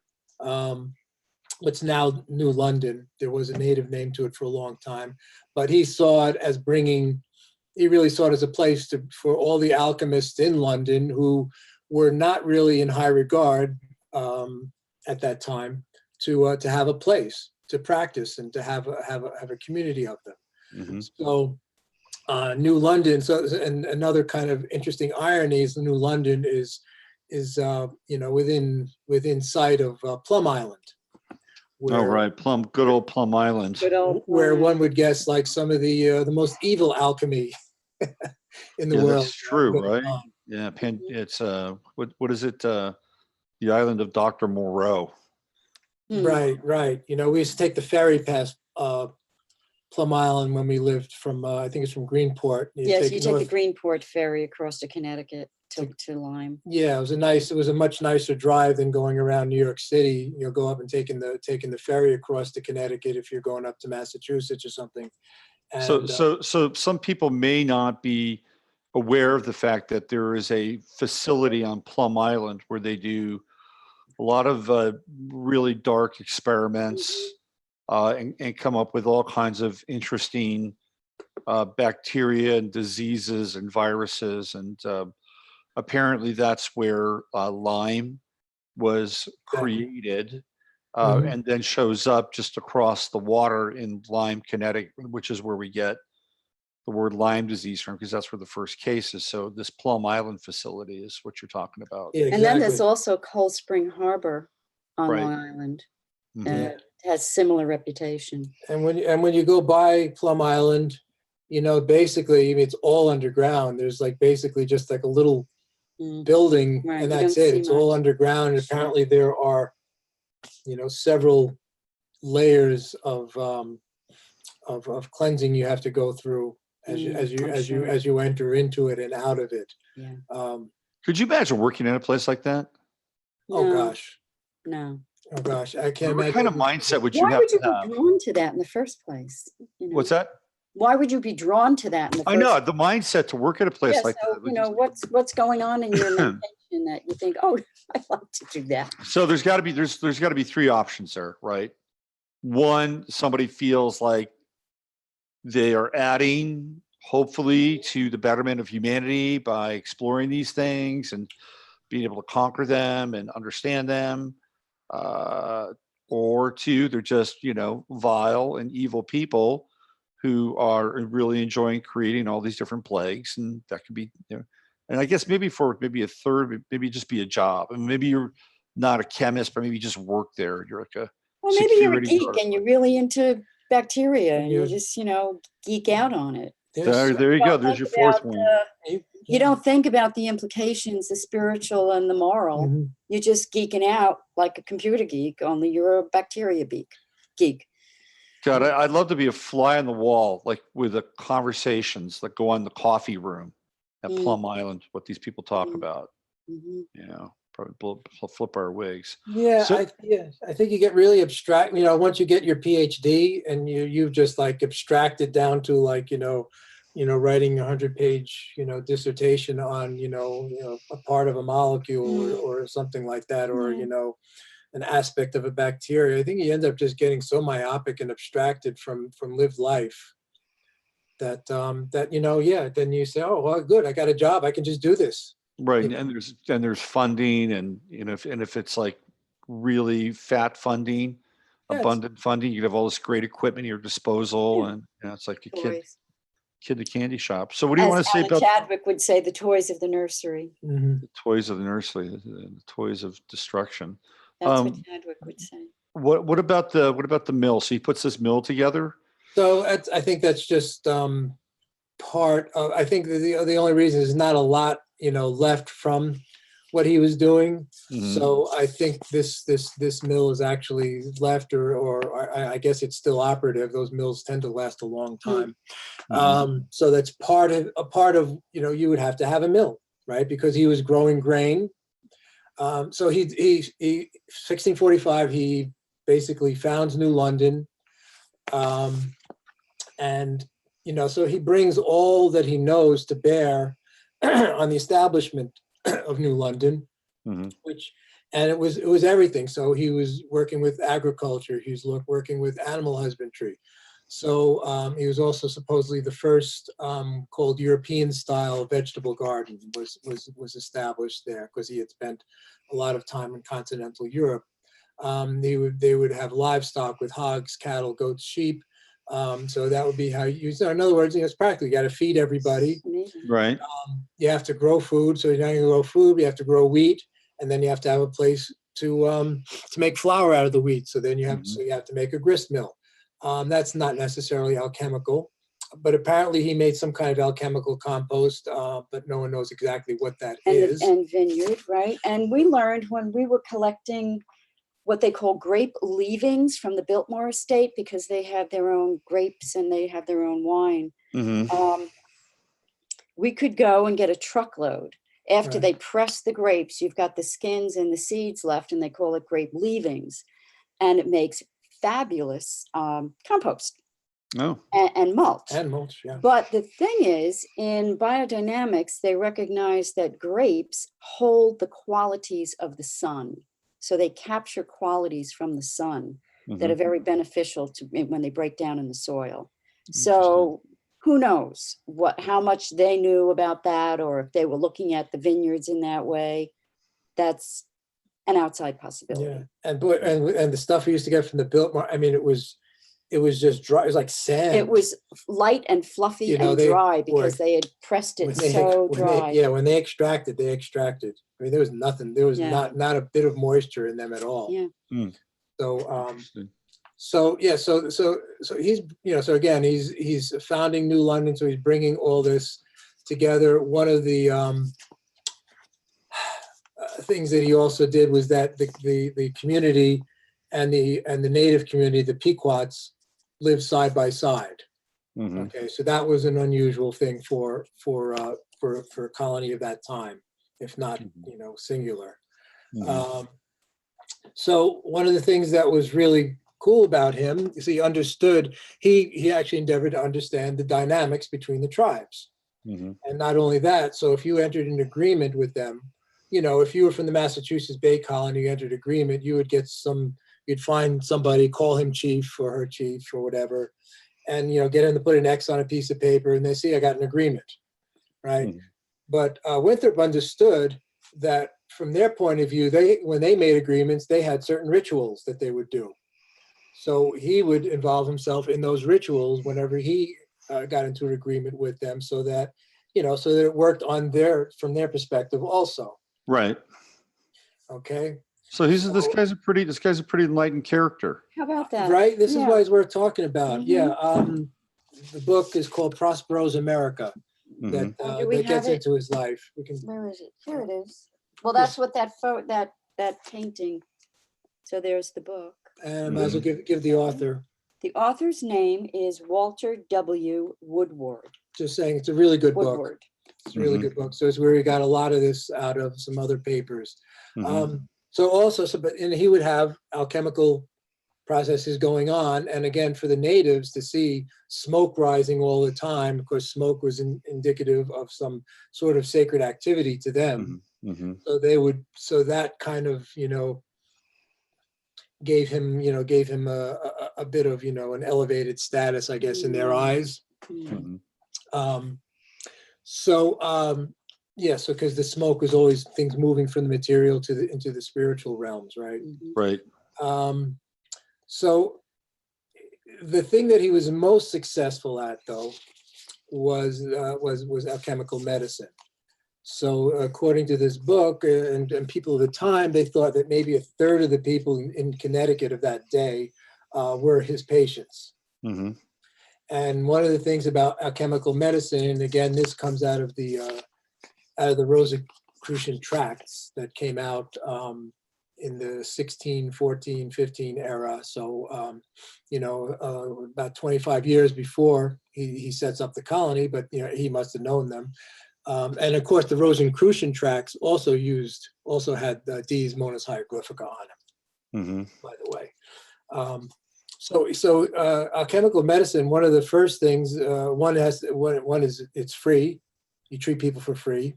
What's now New London. There was a native name to it for a long time, but he saw it as he really saw it as a place for all the alchemists in London who were not really in high regard at that time to have a place to practice and to have a community of them. Mm-hmm. So New London. So, and another kind of interesting irony is the New London is within sight of Plum Island. Oh, right, good old Plum Island. Good old Where Plum one would guess like some of the most evil alchemy in the world. That's true, goes right? on. Yeah, it's what is it? The island of Dr. Moreau. Island. Right. We used to take the ferry past Plum Island when we lived from, I think it's from Greenport. Yes, you take the Greenport ferry across to Connecticut to Lyme. Yeah, it was a much nicer drive than going around New York City. Go up and taking the ferry across to Connecticut if you're going up to Massachusetts or something. And, So some people may not be aware of the fact that there is a facility on Plum Island where they do a lot of really dark experiments and come up with all kinds of interesting bacteria and diseases and viruses. And apparently that's where Lyme was created. And then shows up just across the water in Lyme, Connecticut, which is where we get the word Lyme disease from, because that's where the first case is. So this Plum Island facility is what you're talking about. Yeah, And then there's also Cold Spring Harbor on Right. Long Island. Mhm. Has similar reputation. And when you go by Plum Island, basically, it's all underground. There's like basically just like a little building, Right, and you that's don't it. see It's all much. underground. And apparently there are, several layers of cleansing you have to go through as you enter into it and out of it. Yeah. Could you imagine working in a place like that? Oh No, gosh, No. I can't What imagine. kind of mindset would you Why have would you to have? be drawn to that in the first place? What's that? Why would you be drawn to that in the first I know the mindset to work at a place Yeah, like so, that. what's going on in your meditation that you think, oh, I'd like to do that. So there's got to be 3 options there, right? One, somebody feels like they are adding, hopefully, to the betterment of humanity by exploring these things and being able to conquer them and understand them. Or 2, they're just, vile and evil people who are really enjoying creating all these different plagues. And that could be, and I guess maybe a third, maybe just be a job. And maybe you're not a chemist, but maybe you just work there. You're like a Well, maybe you're a security geek guard. and you're really into bacteria and you Yeah. just, geek out on it. There you go. There's your fourth one. You don't think about the implications, the spiritual and the moral. Mhm. You're just geeking out like a computer geek, only you're a bacteria geek. God, I'd love to be a fly on the wall, like with the conversations that go on in the coffee room at Mm. Plum Island, what these people talk Mm. about, Mhm. you know, probably flip our wigs. Yeah, So- I think you get really abstract. You know, once you get your PhD and you've just like abstracted down to like writing a 100-page dissertation on a part of a molecule or something like that, or Yeah. an aspect of a bacteria. I think you end up just getting so myopic and abstracted from lived life that then you say, oh well, good, I got a job, I can just do this. Right, You and there's funding, and if it's like really fat funding, Yeah, abundant funding, you have all this great equipment at your disposal, Yeah. and it's like a Toys. kid to candy shop. So what do you As want to say Alan about Chadwick would say, the toys of the nursery. Mhm. the toys of the nursery, the toys of destruction? That's what Chadwick would say. What about the mill? So he puts this mill together. So I think that's just part of. I think the only reason is not a lot left from what he was doing. Mhm. So I think this mill is actually left, or I guess it's still operative. Those mills tend to last a long time. Mhm. So that's part of you would have to have a mill, right? Because he was growing grain. So he 1645 he basically founds New London, and so he brings all that he knows to bear on the establishment of New London, Mhm. and it was everything. So he was working with agriculture, he was working with animal husbandry. So he was also supposedly the first called European style vegetable garden was established there, because he had spent a lot of time in continental Europe. They would have livestock with hogs, cattle, goats, sheep. So that would be how you use it. In other words, it's practical. You got to feed everybody. Amazing. Right. You have to grow food. So you're not going to grow food. You have to grow wheat, and then you have to have a place to make flour out of the wheat. So then you have to make a grist mill. That's not necessarily alchemical, but apparently he made some kind of alchemical compost, but no one knows exactly what that is. And vineyard, right? And we learned when we were collecting what they call grape leavings from the Biltmore estate, because they have their own grapes and they have their own wine. Mhm. We could go and get a truckload. After Right. they press the grapes, you've got the skins and the seeds left, and they call it grape leavings. And it makes fabulous compost Oh. and mulch. And mulch, yeah. But the thing is, in biodynamics, they recognize that grapes hold the qualities of the sun. So they capture qualities from the sun that are Mhm. very beneficial to when they break down in the soil. So who knows how much they knew about that, or if they were looking at the vineyards in that way. That's an outside possibility. Yeah, and the stuff we used to get from the Biltmore, I mean, it was just dry. It was like sand. It was light and fluffy and dry because they had pressed it so dry. When they extracted. I mean, there was nothing. There was not a bit of moisture in them at all. Yeah. Mm. So so he's so again he's founding New London. So he's bringing all this together. One of the things that he also did was that the community and the native community, the Pequots, live side by side. Mhm. Okay, so that was an unusual thing for a colony of that time, if not singular. Mhm. So one of the things that was really cool about him is he understood. He actually endeavored to understand the dynamics between the tribes, Mhm. and not only that. So if you entered an agreement with them, if you were from the Massachusetts Bay Colony, you entered agreement, you would get you'd find somebody, call him chief or her chief or whatever, and get him to put an X on a piece of paper, and they see I got an agreement, right? Mhm. But Winthrop understood that from their point of view, when they made agreements, they had certain rituals that they would do. So he would involve himself in those rituals whenever he got into an agreement with them, so that it worked from their perspective also. Right. Okay. So this guy's a pretty enlightened character. How about that? Right. This is why it's worth talking about. Mhm. Yeah. The book is called Prospero's America. that Do we that gets have it? into his life. We can. Where is it? Here it is. Well, that's what that painting. So there's the book. And I might as well give the author. The author's name is Walter W. Woodward. Just saying, it's a really good book. Woodward. It's a really good book. So it's where we got a lot of this out of some other papers. Mhm. And he would have alchemical processes going on. And again, for the natives to see smoke rising all the time, of course, smoke was indicative of some sort of sacred activity to them. Mhm. So that kind of, gave him a bit of, an elevated status, I guess, in their eyes. Mhm. So because the smoke was always things moving from the material into the spiritual realms, right? Right. So the thing that he was most successful at, though, was alchemical medicine. So according to this book, and people of the time, they thought that maybe a third of the people in Connecticut of that day were his patients. Mhm. And one of the things about alchemical medicine, and again, this comes out of the Rosicrucian tracts that came out in the 16, 14, 15 era. So, about 25 years before he sets up the colony, but he must have known them. And of course, the Rosicrucian tracts also had Dies Monas Hieroglyphica on them, by the way. So alchemical medicine, one of the first things, one is it's free. You treat people for free.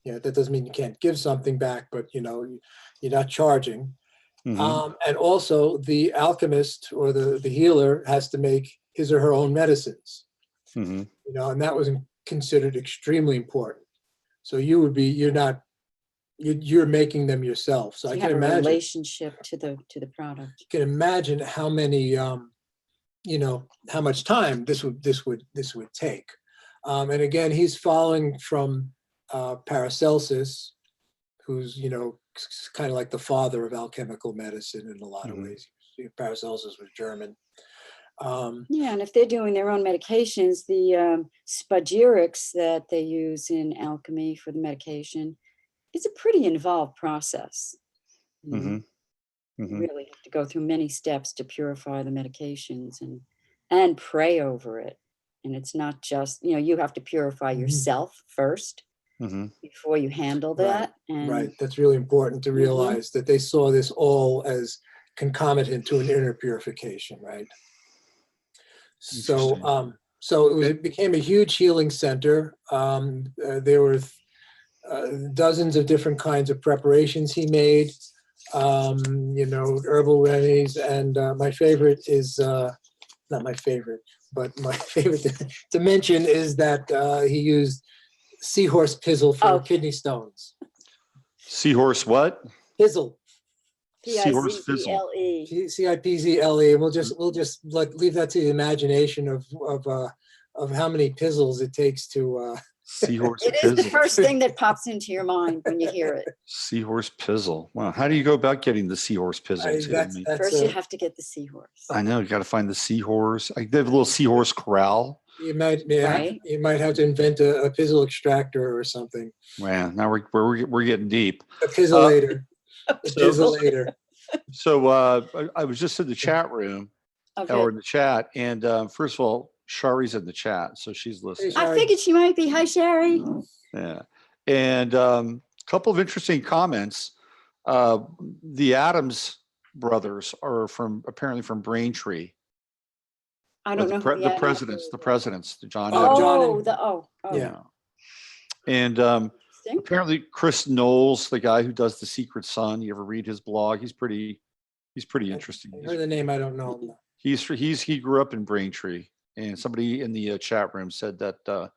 That doesn't mean you can't give something back, but you're not charging. And also the alchemist or the healer has to make his or her own medicines. And that was considered extremely important. So you're making them yourself. So I can imagine relationship to the product. You can imagine how many how much time this would take. And again, he's following from Paracelsus, who's kind of like the father of alchemical medicine in a lot of ways. Paracelsus was German. And if they're doing their own medications, the spagyrics that they use in alchemy for the medication, it's a pretty involved process. You really have to go through many steps to purify the medications and pray over it. And it's not just, you have to purify yourself first before you handle that. Right. That's really important to realize that they saw this all as concomitant to an inner purification, right? So it became a huge healing center. There were dozens of different kinds of preparations he made, herbal remedies. And my favorite is, not my favorite, but my favorite to mention is that he used seahorse pizzle for kidney stones. Seahorse what? Pizzle. Seahorse fizzle. Cipzle. We'll just leave that to the imagination of how many pizzles it takes to. Seahorse It pizzle. is the first thing that pops into your mind when you hear it. Seahorse pizzle. Wow. How do you go about getting the seahorse pizzle? First, you have to get the seahorse. I know. You got to find the seahorse. They have a little seahorse corral. You might have to invent a pizzle extractor or something. Wow. Now we're getting deep. A pizzolator. So I was just in the chat room or in the chat, and first of all, Shari's in the chat, so she's listening. I figured she might be. Hi, Sherry. Yeah, and a couple of interesting comments. The Adams brothers are apparently from Braintree. I don't know. The presidents, John. Yeah. And apparently Chris Knowles, the guy who does The Secret Sun, you ever read his blog? He's pretty interesting. I heard the name, I don't know. He grew up in Braintree, and somebody in the chat room said that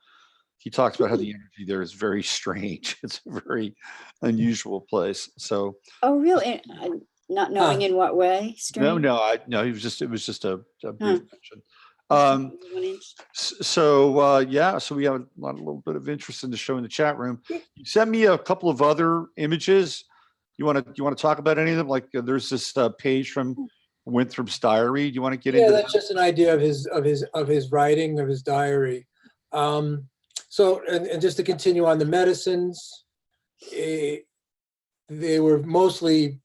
he talks about how the energy there is very strange. It's a very unusual place. So. Oh, really? Not knowing in what way? Strange? No. It was just a brief mention. So we have a little bit of interest in the show in the chat room. You sent me a couple of other images. You want to talk about any of them? Like there's this page from Winthrop's diary. Do you want to get into that? Yeah, that's just an idea of his writing, of his diary. So, and just to continue on the medicines, they were mostly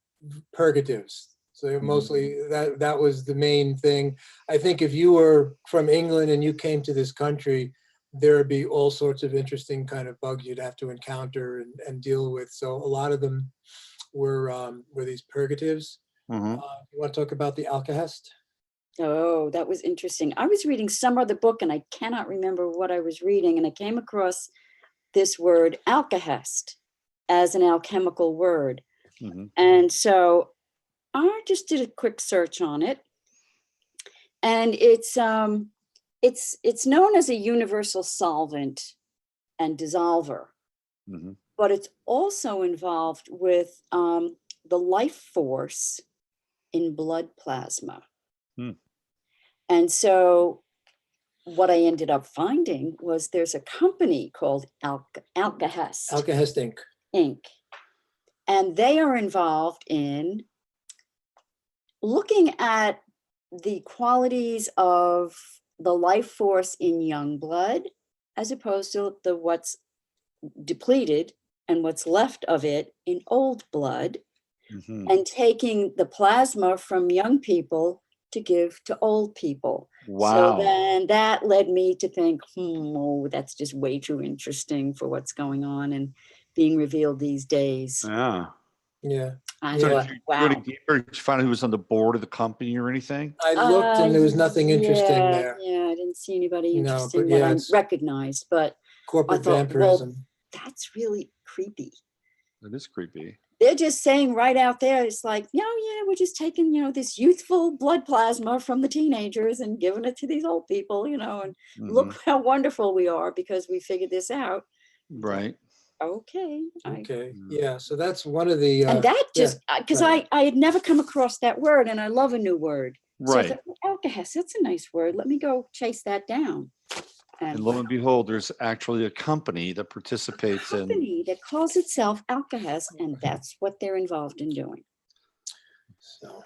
purgatives. So they were mostly, that was the main thing. I think if you were from England and you came to this country, there would be all sorts of interesting kind of bugs you'd have to encounter and deal with. So a lot of them were these purgatives. Mm-hmm. You want to talk about the alkahest? Oh, that was interesting. I was reading some other book and I cannot remember what I was reading, and I came across this word alkahest as an alchemical word. Mm-hmm. And so I just did a quick search on it, and it's known as a universal solvent and dissolver, Mm-hmm. but it's also involved with the life force in blood plasma. Hmm. And so what I ended up finding was there's a company called Alkahest Alkahest Inc. And they are involved in looking at the qualities of the life force in young blood, as opposed to what's depleted and what's left of it in old blood, Mm-hmm. and taking the plasma from young people to give to old people. Wow. So then that led me to think, oh, that's just way too interesting for what's going on and being revealed these days. Yeah. Yeah. I So thought, did you wow. go any deeper? Did you find out who was on the board of the company or anything? I looked and there was nothing interesting there. Yeah, I didn't see anybody No, interesting but that yeah, I it's recognized, but corporate I thought, vampirism. that's really creepy. That is creepy. They're just saying right out there, it's like, yeah, we're just taking, this youthful blood plasma from the teenagers and giving it to these old people, and Mm-hmm. look how wonderful we are because we figured this out. Right. Okay. Okay. Yeah. So that's one of the. And that just, because right. I had never come across that word, and I love a new word. Right. So I thought, alkahest, that's a nice word. Let me go chase that down. And lo and behold, there's actually a company that participates in. Company that calls itself Alkahest, and that's what they're involved in doing. So,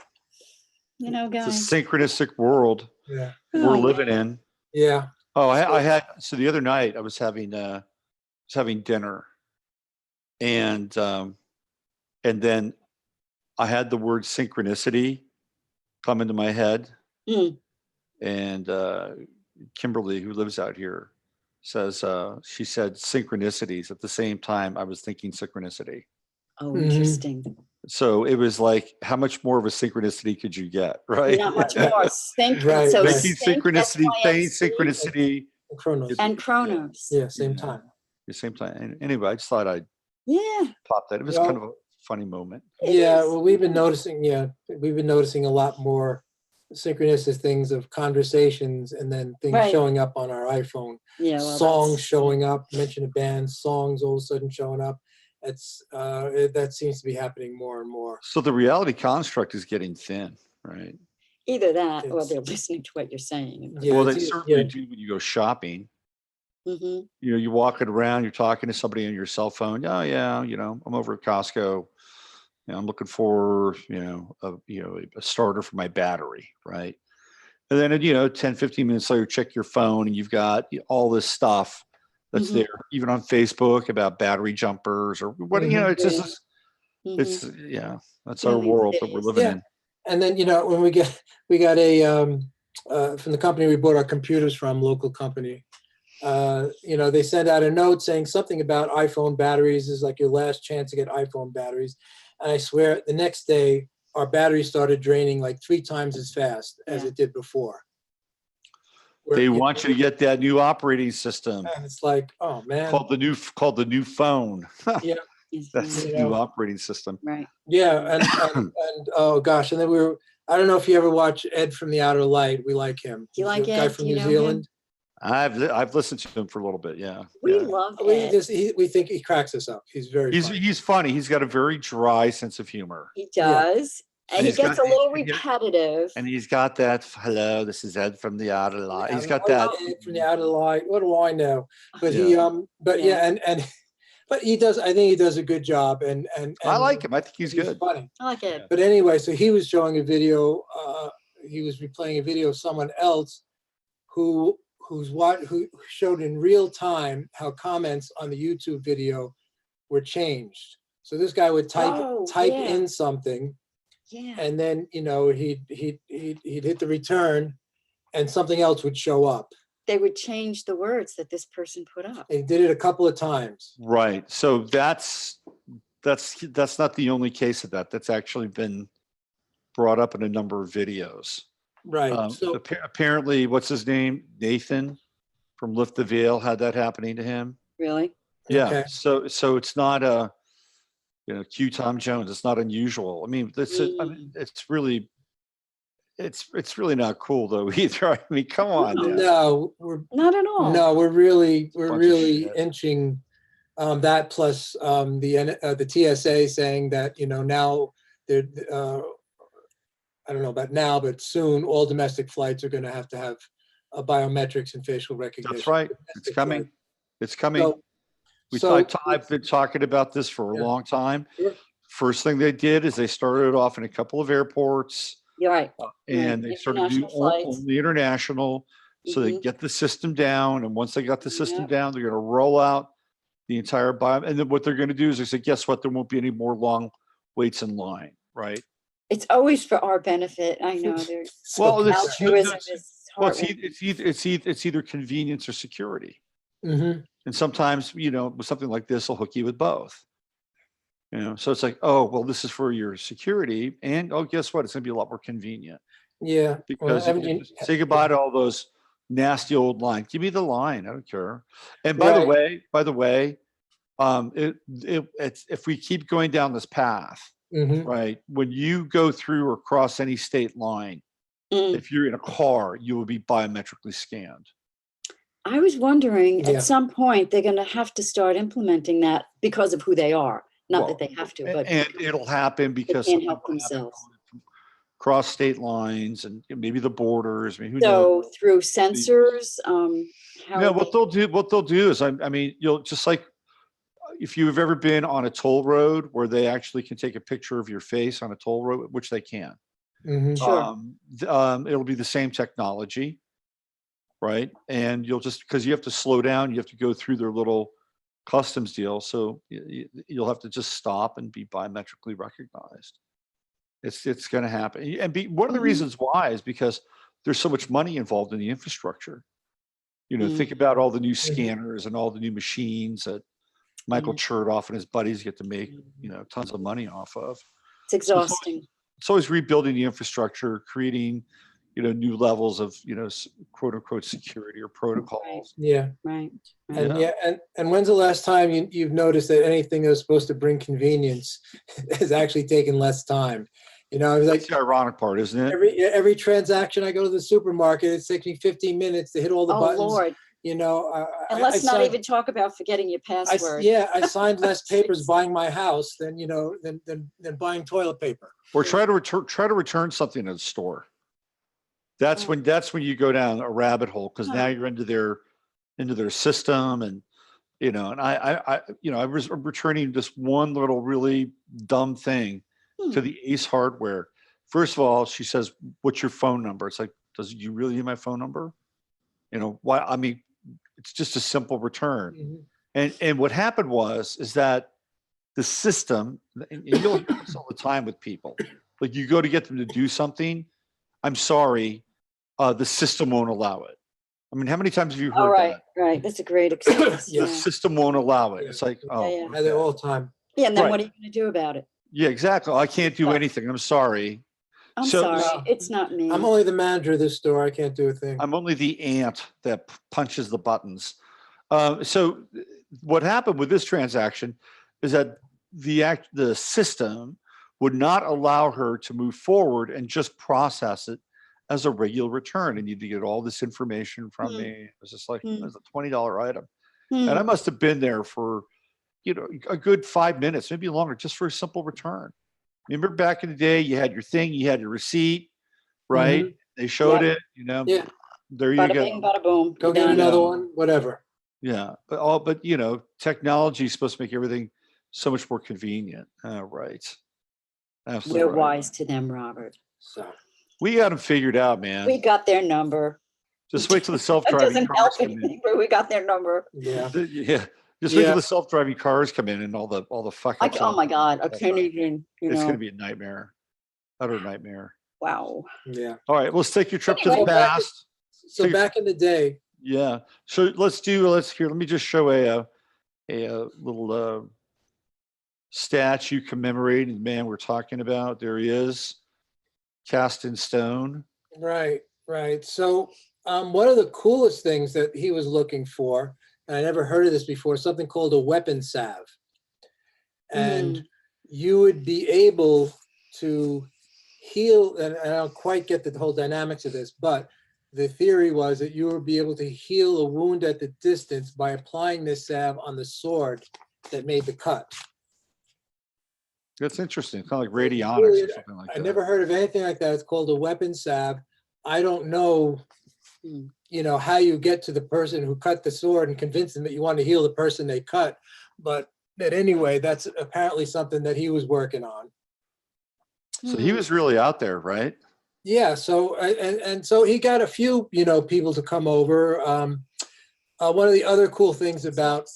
Guys. It's a synchronistic world yeah. we're living in. Yeah. Oh, I had, so the other night I was having dinner, and then I had the word synchronicity come into my head. Mm. And Kimberly, who lives out here, says, she said synchronicities. At the same time, I was thinking synchronicity. Oh, interesting. So it was like, how much more of a synchronicity could you get, right? Not much more. Sync. Right, So right. Making synchronicity, saying synchronicity. And Chronos. Yeah, same time. At the same time. And anyway, I just thought I'd Yeah. pop that. It was kind of a funny moment. Yeah, well, we've been noticing a lot more synchronistic things of conversations and then things showing up on our iPhone. Yeah, songs showing up, mention a band, songs all of a sudden showing up. That seems to be happening more and more. So the reality construct is getting thin, right? Either that or they're listening to what you're saying. Yeah, well, they certainly do when you go shopping. Mm-hmm. You're walking around, you're talking to somebody on your cell phone. Oh yeah, I'm over at Costco. I'm looking for, a starter for my battery, right? And then, 10, 15 minutes later, check your phone and you've got all this stuff that's there, even on Facebook about battery jumpers or what, it's just, that's our world that we're living in. And then, when we got from the company we bought our computers from, local company, they send out a note saying something about iPhone batteries is like your last chance to get iPhone batteries. And I swear the next day our battery started draining like 3 times as fast as it did before. They want you to get that new operating system. And it's like, oh man. Called the new phone. Yeah. That's the new operating system. Right. Yeah. And oh gosh. And then I don't know if you ever watch Ed from the Outer Light. We like him. Do you like Ed? Guy from New Zealand. I've listened to him for a little bit. Yeah. We love Ed. We think he cracks us up. He's funny. He's funny. He's got a very dry sense of humor. He does. Yeah. And he gets a little repetitive. And he's got that, hello, this is Ed from the Outer Light. He's got that. Ed from the Outer Light. What do I know? But but he does, I think he does a good job. And I like him. I think he's good. Funny. I like it. But anyway, so he was showing a video, he was replaying a video of someone else who who showed in real time how comments on the YouTube video were changed. So this guy would type yeah. in something, Yeah. and then he'd hit the return, and something else would show up. They would change the words that this person put up. They did it a couple of times. Right. So that's not the only case of that. That's actually been brought up in a number of videos. Right. So apparently, what's his name? Nathan from Lift the Veil had that happening to him. Really? Yeah. Okay. So it's not a, Q Tom Jones. It's not unusual. I mean, it's really not cool though either. I mean, come on. Now. No, we're not at all. No, we're really shit. inching that, plus the TSA saying that now they're I don't know about now, but soon all domestic flights are going to have biometrics and facial recognition. That's right. It's coming. Flight. It's coming. I've been talking about this for a long time. Sure. First thing they did is they started off in a couple of airports. You're right. And they started to do only international. So they get the system down. And once they got the system down, they're going to roll out the entire bio. And then what they're going to do is they say, guess what? There won't be any more long waits in line, right? It's always for our benefit. I know. It's either convenience or security. Mm-hmm. And sometimes, with something like this, will hook you with both. So it's like, oh, well, this is for your security. And guess what? It's going to be a lot more convenient. Yeah. Because say goodbye to all those nasty old lines. Give me the line. I don't care. And by the way, if we keep going down this path, right, when you go through or cross any state line, if you're in a car, you will be biometrically scanned. I was wondering at some point they're going to have to start implementing that because of who they are. Not that they have to, but and it'll happen because they can't help themselves. Cross state lines and maybe the borders. I mean, who knows? Through sensors, what they'll do is, I mean, you'll just like if you've ever been on a toll road where they actually can take a picture of your face on a toll road, which they can. Sure. It'll be the same technology, right? And you'll just because you have to slow down, you have to go through their little customs deal, so you'll have to just stop and be biometrically recognized. It's going to happen, and one of the reasons why is because there's so much money involved in the infrastructure. Think about all the new scanners and all the new machines that Michael Chertoff and his buddies get to make tons of money off of. It's exhausting. So it's always rebuilding the infrastructure, creating new levels of quote unquote security or protocols. Yeah. Right. And when's the last time you've noticed that anything that was supposed to bring convenience has actually taken less time? That's the ironic part, isn't it? Every transaction I go to the supermarket, it takes me 15 minutes to hit all the buttons. Lord. And let's not even talk about forgetting your password. I signed less papers buying my house than buying toilet paper. Or try to return something at a store. That's when you go down a rabbit hole, because now you're into their system, and I was returning this one little really dumb thing to the Ace Hardware. First of all, she says, "What's your phone number?" It's like, "Does you really need my phone number?" Why? I mean, it's just a simple return. And what happened is that the system, and you'll hear this all the time with people, like you go to get them to do something. I'm sorry, the system won't allow it. I mean, how many times have you heard that? Right. That's a great excuse. The system won't allow it. It's like, all the time. Yeah, and then what are you going to do about it? Yeah, exactly. I can't do anything. I'm sorry. I'm sorry. It's not me. I'm only the manager of this store. I can't do a thing. I'm only the ant that punches the buttons. So what happened with this transaction is that the system would not allow her to move forward and just process it as a regular return. And you need to get all this information from me. It was just like, it was a $20 item. And I must have been there for, a good 5 minutes, maybe longer, just for a simple return. Remember back in the day, you had your thing, you had your receipt, right? They showed it, there you Bada go. bing, bada boom. Go get another one, whatever. Yeah, but technology is supposed to make everything so much more convenient. Right. Absolutely. We're wise to them, Robert. So we got them figured out, man. We got their number. Just wait till the That self-driving doesn't cars help come in. anything, but we got their number. Yeah. Yeah. Just wait Yeah. till the self-driving cars come in and all the fuck ups. Oh my God, I can't even, It's going to be a nightmare. Utter nightmare. wow. Yeah. All right, let's take your trip to the Anyway. past. So back in the day, Yeah. So let's here. Let me just show a little statue commemorating the man we're talking about. There he is, cast in stone. right. So one of the coolest things that he was looking for, and I never heard of this before, something called a weapon salve. And you would be able to heal, and I don't quite get the whole dynamics of this, but the theory was that you would be able to heal a wound at the distance by applying this salve on the sword that made the cut. That's interesting. Kind of like radionics or something like that. I never heard of anything like that. It's called a weapon salve. I don't know, how you get to the person who cut the sword and convince them that you want to heal the person they cut. But anyway, that's apparently something that he was working on. So he was really out there, right? Yeah. So and so he got a few, people to come over. One of the other cool things about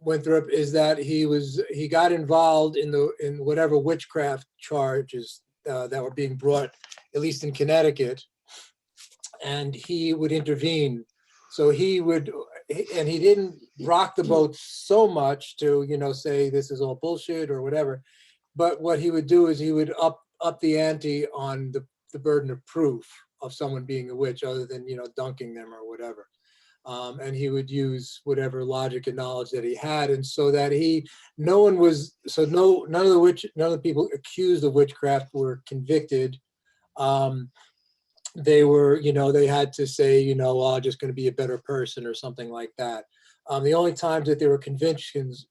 Winthrop is that he got involved in whatever witchcraft charges that were being brought, at least in Connecticut, and he would intervene. So he didn't rock the boat so much to say this is all bullshit or whatever, but what he would do is he would up the ante on the burden of proof of someone being a witch, other than dunking them or whatever. And he would use whatever logic and knowledge that he had, and so that none of the people accused of witchcraft were convicted. They were, they had to say, I'm just going to be a better person or something like that. The only times that there were convictions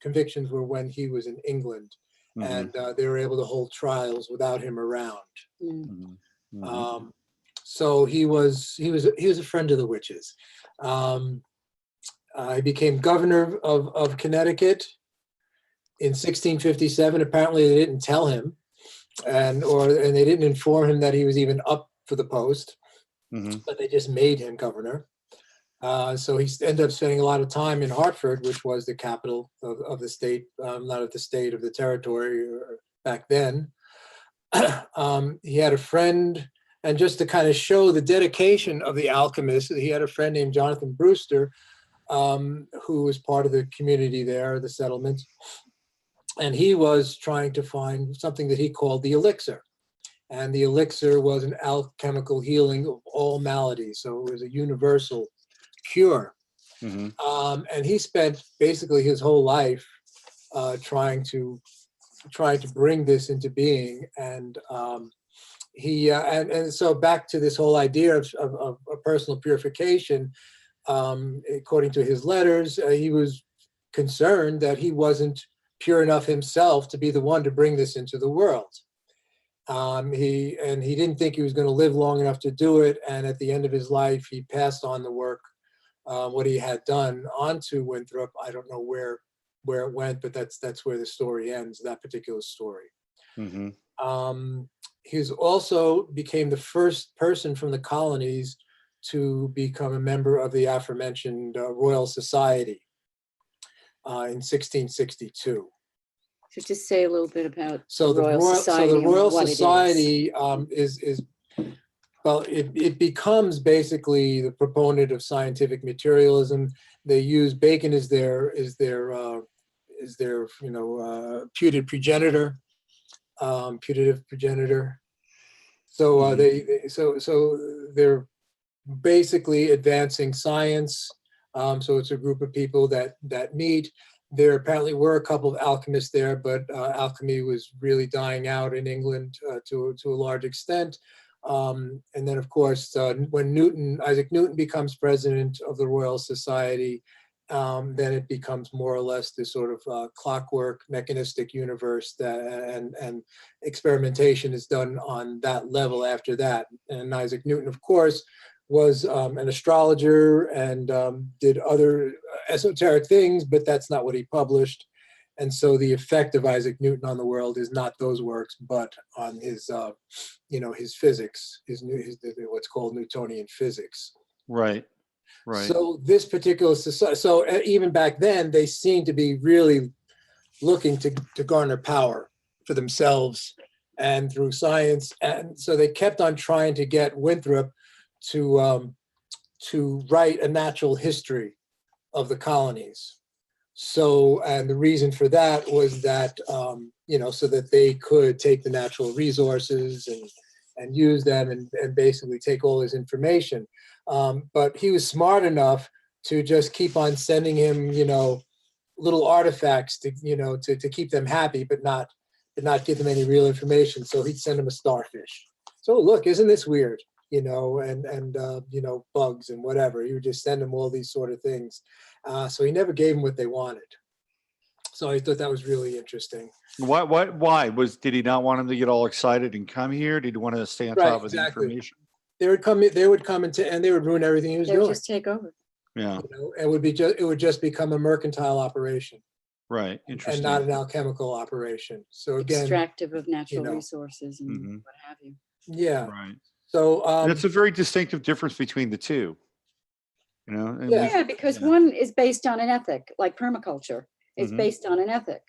were when he was in England, and they were able to hold trials without him around. So he was a friend of the witches. He became governor of Connecticut in 1657. Apparently, they didn't tell him, and they didn't inform him that he was even up for the post, but they just made him governor. So he ended up spending a lot of time in Hartford, which was the capital of the state, not of the state, of the territory back then. He had a friend, and just to kind of show the dedication of the alchemist, he had a friend named Jonathan Brewster, who was part of the community there, the settlement. And he was trying to find something that he called the elixir. And the elixir was an alchemical healing of all maladies. So it was a universal cure. And he spent basically his whole life trying to bring this into being. And so back to this whole idea of personal purification, according to his letters, he was concerned that he wasn't pure enough himself to be the one to bring this into the world. He didn't think he was going to live long enough to do it. And at the end of his life, he passed on the work, what he had done, onto Winthrop. I don't know where it went, but that's where the story ends, that particular story. He also became the first person from the colonies to become a member of the aforementioned Royal Society in 1662. So just say a little bit about So the Royal Society is well, it becomes basically the proponent of scientific materialism. They use Bacon as their putative progenitor. So they're basically advancing science. So it's a group of people that meet. There apparently were a couple of alchemists there, but alchemy was really dying out in England to a large extent. And then, of course, when Isaac Newton becomes president of the Royal Society, then it becomes more or less this sort of clockwork, mechanistic universe and experimentation is done on that level after that. And Isaac Newton, of course, was an astrologer and did other esoteric things, but that's not what he published. And so the effect of Isaac Newton on the world is not those works, but on his physics, his what's called Newtonian physics. Right. Right. So this particular society, so even back then, they seemed to be really looking to garner power for themselves and through science. And so they kept on trying to get Winthrop to write a natural history of the colonies. So, and the reason for that was that, so that they could take the natural resources and use them and basically take all his information. But he was smart enough to just keep on sending him, little artifacts to keep them happy, but not give them any real information. So he'd send them a starfish. So look, isn't this weird? And bugs and whatever. He would just send them all these sort of things. So he never gave them what they wanted. So I thought that was really interesting. Why did he not want them to get all excited and come here? Did he want to stay on top of the information? They would come and they would ruin everything he was doing. They would just take over. Yeah. It would just become a mercantile operation. Right. Interesting. And not an alchemical operation. So again, extractive of natural resources and what have you. Yeah. Right. So it's a very distinctive difference between the two. Yeah, because one is based on an ethic, like permaculture. It's based on an ethic.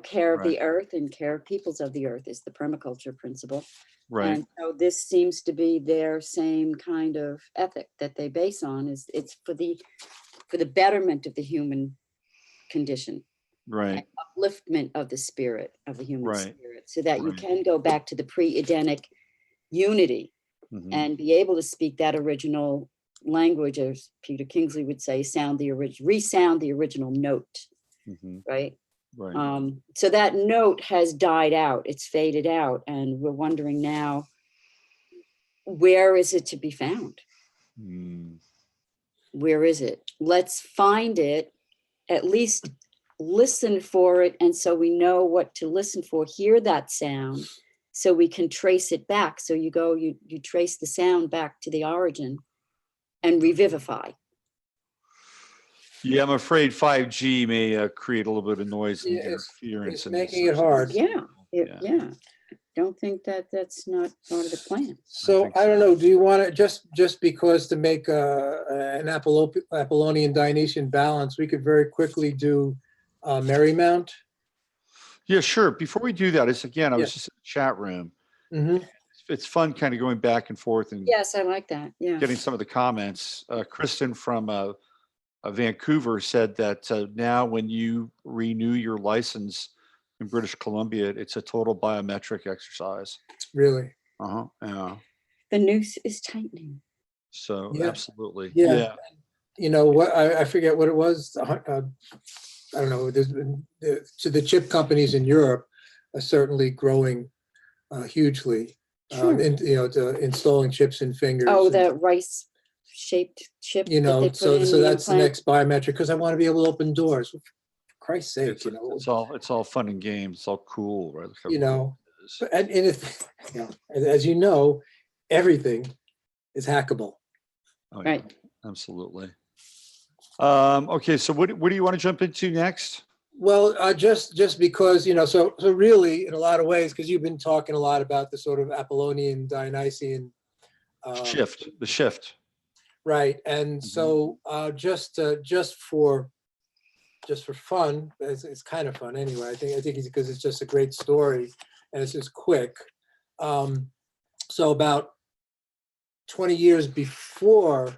Care of the earth and care of peoples of the earth is the permaculture principle. Right. And so this seems to be their same kind of ethic that they base on. It's for the betterment of the human condition. Right. Upliftment of the spirit of the human Right. spirit, so that you can go back to the pre-Edenic unity and be able to speak that original language, as Peter Kingsley would say, resound the original note, right? Right. So that note has died out, it's faded out, and we're wondering now, where is it to be found? Where is it? Let's find it, at least listen for it, and so we know what to listen for, hear that sound, so we can trace it back. So you trace the sound back to the origin and revivify. Yeah, I'm afraid 5G may create a little bit of noise and It's interference. making it hard. Yeah. Don't think that's not part of the plan. So I don't know. Do you want to just because to make an Apollonian Dionysian balance, we could very quickly do Marymount? Yeah, sure. Before we do that, I was just in the chat room. It's fun kind of going back and forth and yes, I like that. Yeah, getting some of the comments. Kristen from Vancouver said that now when you renew your license in British Columbia, it's a total biometric exercise. Really? Yeah. The noose is tightening. So absolutely. Yeah. You know what? I forget what it was. I don't know. So the chip companies in Europe are certainly growing hugely. Sure. Installing chips in fingers. Oh, that rice-shaped chip. So that's the next biometric, because I want to be able to open doors. For Christ's sake, it's all fun and games. It's all cool, right? As you know, everything is hackable. Oh, right. Yeah, absolutely. Okay, so what do you want to jump into next? Well, just because, so really, in a lot of ways, because you've been talking a lot about the sort of Apollonian Dionysian the shift. Right. And so just for fun, it's kind of fun anyway. I think it's because it's just a great story and it's just quick. So about 20 years before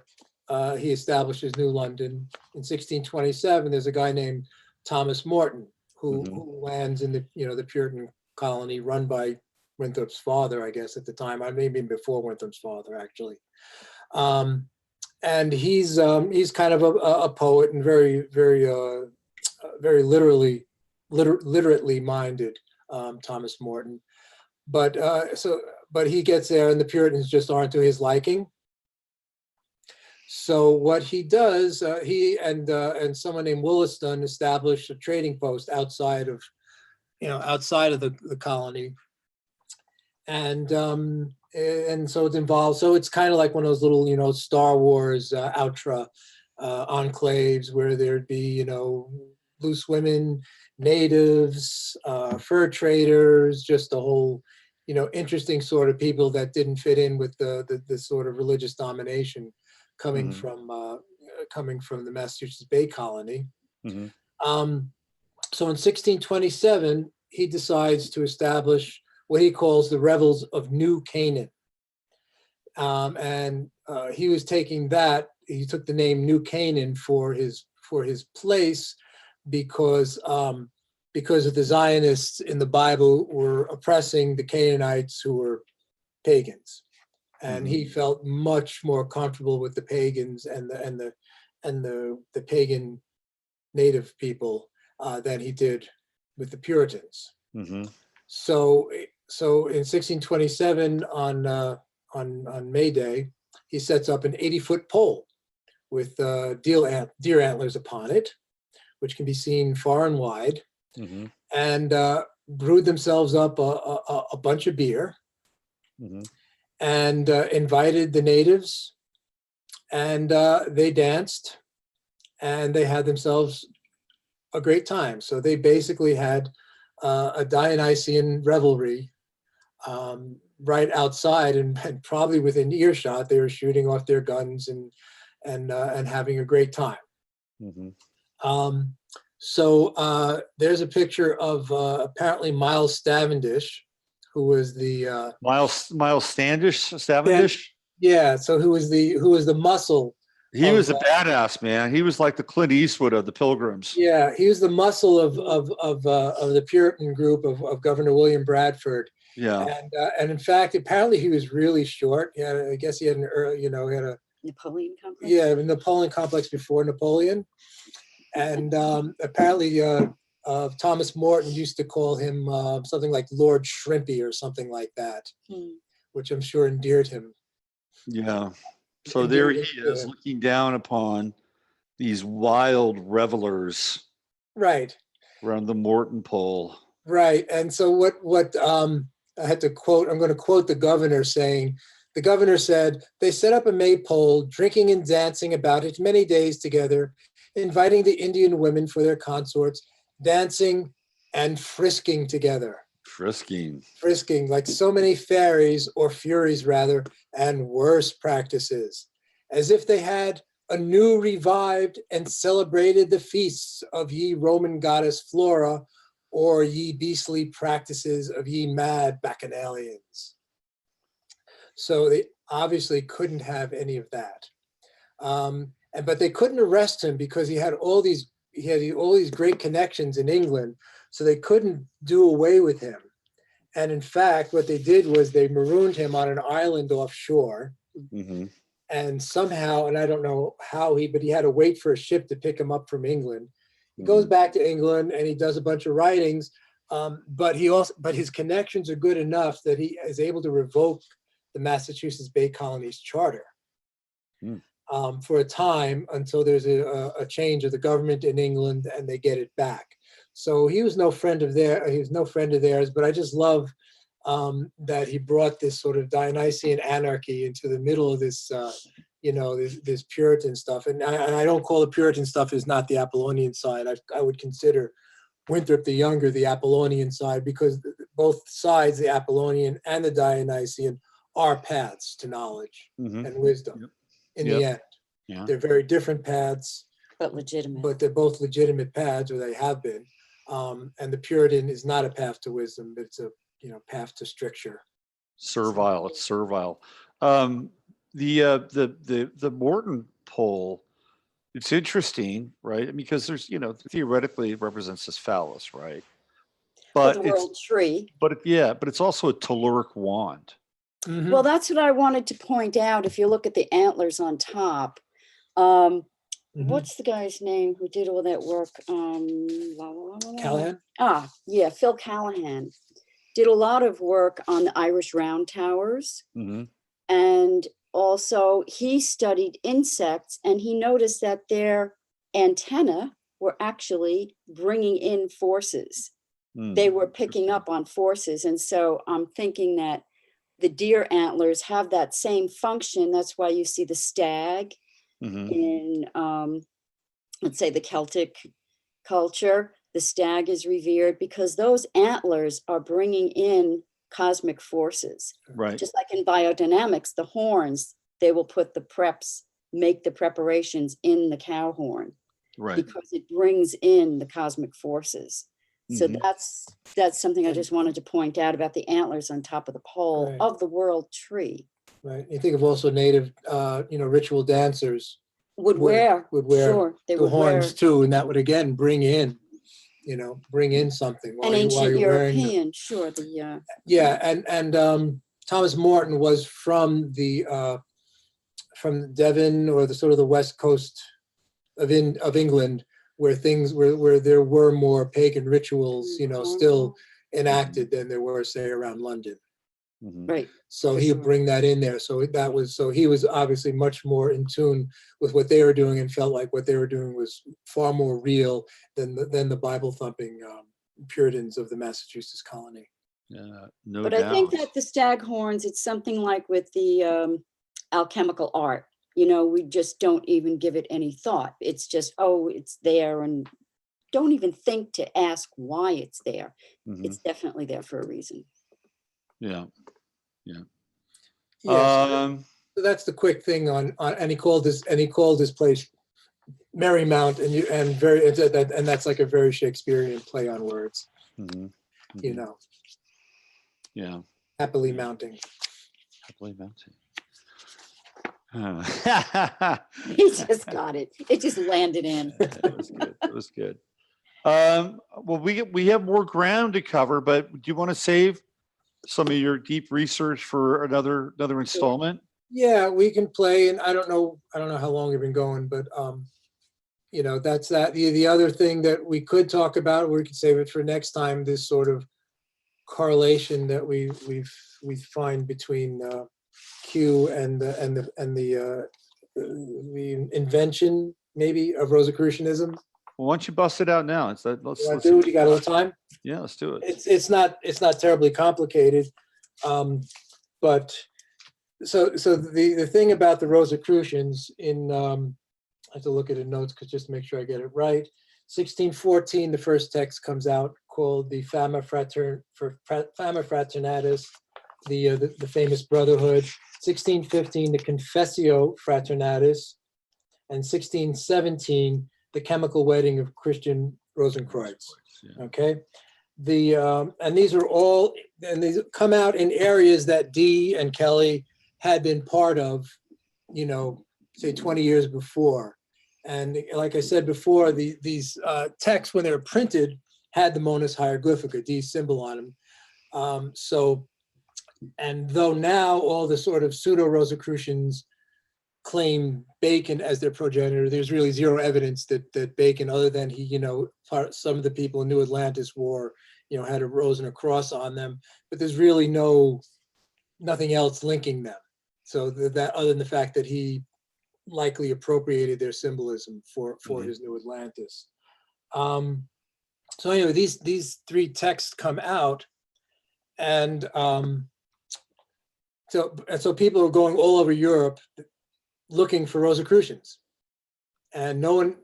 he establishes New London in 1627, there's a guy named Thomas Morton who lands in the Puritan colony run by Winthrop's father, I guess at the time, maybe before Winthrop's father actually. And he's kind of a poet and very literately minded, Thomas Morton. But he gets there and the Puritans just aren't to his liking. So what he does, he and someone named Williston established a trading post outside of the colony, and so it's involved. So it's kind of like one of those little Star Wars outra enclaves where there'd be loose women, natives, fur traders, just a whole interesting sort of people that didn't fit in with the sort of religious domination coming Mhm. from the Massachusetts Bay Colony. Mhm. So in 1627, he decides to establish what he calls the Revels of New Canaan. And he was taking that, he took the name New Canaan for his place because of the Zionists in the Bible were oppressing the Canaanites who were pagans. And he felt much more comfortable with the pagans and the pagan native people than he did with the Puritans. Mhm. So in 1627 on May Day, he sets up an 80-foot pole with deer antlers upon it, which can be seen far and wide, Mhm. and brewed themselves up a bunch of beer Mhm. and invited the natives, and they danced and they had themselves a great time. So they basically had a Dionysian revelry right outside, and probably within earshot, they were shooting off their guns and having a great time. Mhm. So there's a picture of apparently Miles Stavendish, who was the Miles Stavendish. yeah, so who was the muscle He of was a badass, man. He was like the Clint Eastwood of the Pilgrims. yeah, he was the muscle of the Puritan group of Governor William Bradford. Yeah. And in fact, apparently he was really short. Yeah, I guess he had an early, he had a Napoleon complex. yeah, Napoleon complex before Napoleon. And apparently Thomas Morton used to call him something like Lord Shrimpy or something like that, which I'm sure endeared him. Yeah. So there he is, looking down upon these wild revelers Right. around the Morton pole. Right. And so what I had to quote, I'm going to quote the governor saying, the governor said, they set up a maypole, drinking and dancing about it many days together, inviting the Indian women for their consorts, dancing and frisking together. Frisking Like so many fairies, or furies rather, and worse practices, as if they had anew revived and celebrated the feasts of ye Roman goddess Flora, or ye beastly practices of ye mad bacchanalians. So they obviously couldn't have any of that. But they couldn't arrest him because he had all these great connections in England, so they couldn't do away with him. And in fact, what they did was they marooned him on an island offshore. And somehow, and I don't know how but he had to wait for a ship to pick him up from England. He goes back to England and he does a bunch of writings, but his connections are good enough that he is able to revoke the Massachusetts Bay Colony's charter for a time until there's a change of the government in England and they get it back. So he was no friend of theirs, but I just love that he brought this sort of Dionysian anarchy into the middle of this, this Puritan stuff. And I don't call the Puritan stuff is not the Apollonian side. I would consider Winthrop the Younger the Apollonian side, because both sides, the Apollonian and the Dionysian, are paths to knowledge and wisdom in the end. Yeah. They're very different paths, but legitimate. but they're both legitimate paths, or they have been. And the Puritan is not a path to wisdom, but it's a path to stricture. Servile. It's servile. The Morton pole, it's interesting, right? Because there's, theoretically it represents this phallus, right? But the world tree. But it's also a telluric wand. Well, that's what I wanted to point out. If you look at the antlers on top, what's the guy's name who did all that work? Callahan? Yeah, Phil Callahan did a lot of work on the Irish round towers. And also he studied insects, and he noticed that their antennae were actually bringing in forces. They were picking up on forces. And so I'm thinking that the deer antlers have that same function. That's why you see the stag in, let's say, the Celtic culture. The stag is revered because those antlers are bringing in cosmic forces. Right. Just like in biodynamics, the horns, they will put the preps make the preparations in the cow horn, Right. because it brings in the cosmic forces. So Mhm. that's something I just wanted to point out about the antlers on top of the pole Right. of the world tree. Right. You think of also native, ritual dancers Would wear, sure, they the would wear horns too, and that would again bring in something an while ancient you're wearing them. European, sure, the Yeah, and Thomas Morton was from Devon, or the sort of the west coast of England, where there were more pagan rituals, still enacted than there were, say, around London. Mhm. right. So For he sure. would bring that in there. So he was obviously much more in tune with what they were doing, and felt like what they were doing was far more real than the Bible thumping Puritans of the Massachusetts colony. Yeah, no But doubt. I think that the stag horns, it's something like with the alchemical art. We just don't even give it any thought. It's just, oh, it's there, and don't even think to ask why it's there. Mhm. It's definitely there for a reason. Yeah. Yeah, so that's the quick thing on and he called this place Merrymount, and that's like a very Shakespearean play on words, Mhm. you Mhm. know, Yeah. happily mounting. Happily mounting. Huh. He just got it. It just landed in. That was good. That was good. Well, we have more ground to cover, but do you want to save some of your deep research for another installment? Yeah, we can play, and I don't know how long we've been going, but that's that. The other thing that we could talk about, or we could save it for next time, this sort of correlation that we find between Q and the invention maybe of Rosicrucianism. Well, why don't you bust it out now? Let's You do it? You got a little time? Yeah, let's do it. It's not terribly complicated, but so the thing about the Rosicrucians I have to look at the notes just to make sure I get it right. 1614, the first text comes out called the Fama Fraternatis, the famous brotherhood. 1615, the Confessio Fraternatis, and 1617, the chemical wedding of Christian Rosenkreuz. Yeah. Okay, and these come out in areas that Dee and Kelly had been part of, say 20 years before. And like I said before, these texts, when they were printed, had the Monas Hieroglyphica, Dee's symbol on them. And though now all the sort of pseudo-Rosicrucians claim Bacon as their progenitor, there's really zero evidence that Bacon, other than he, some of the people in New Atlantis had a rose and a cross on them, but there's really nothing else linking them. So that other than the fact that he likely appropriated their symbolism for his New Atlantis. So anyway, these three texts come out, and so people are going all over Europe looking for Rosicrucians, and no one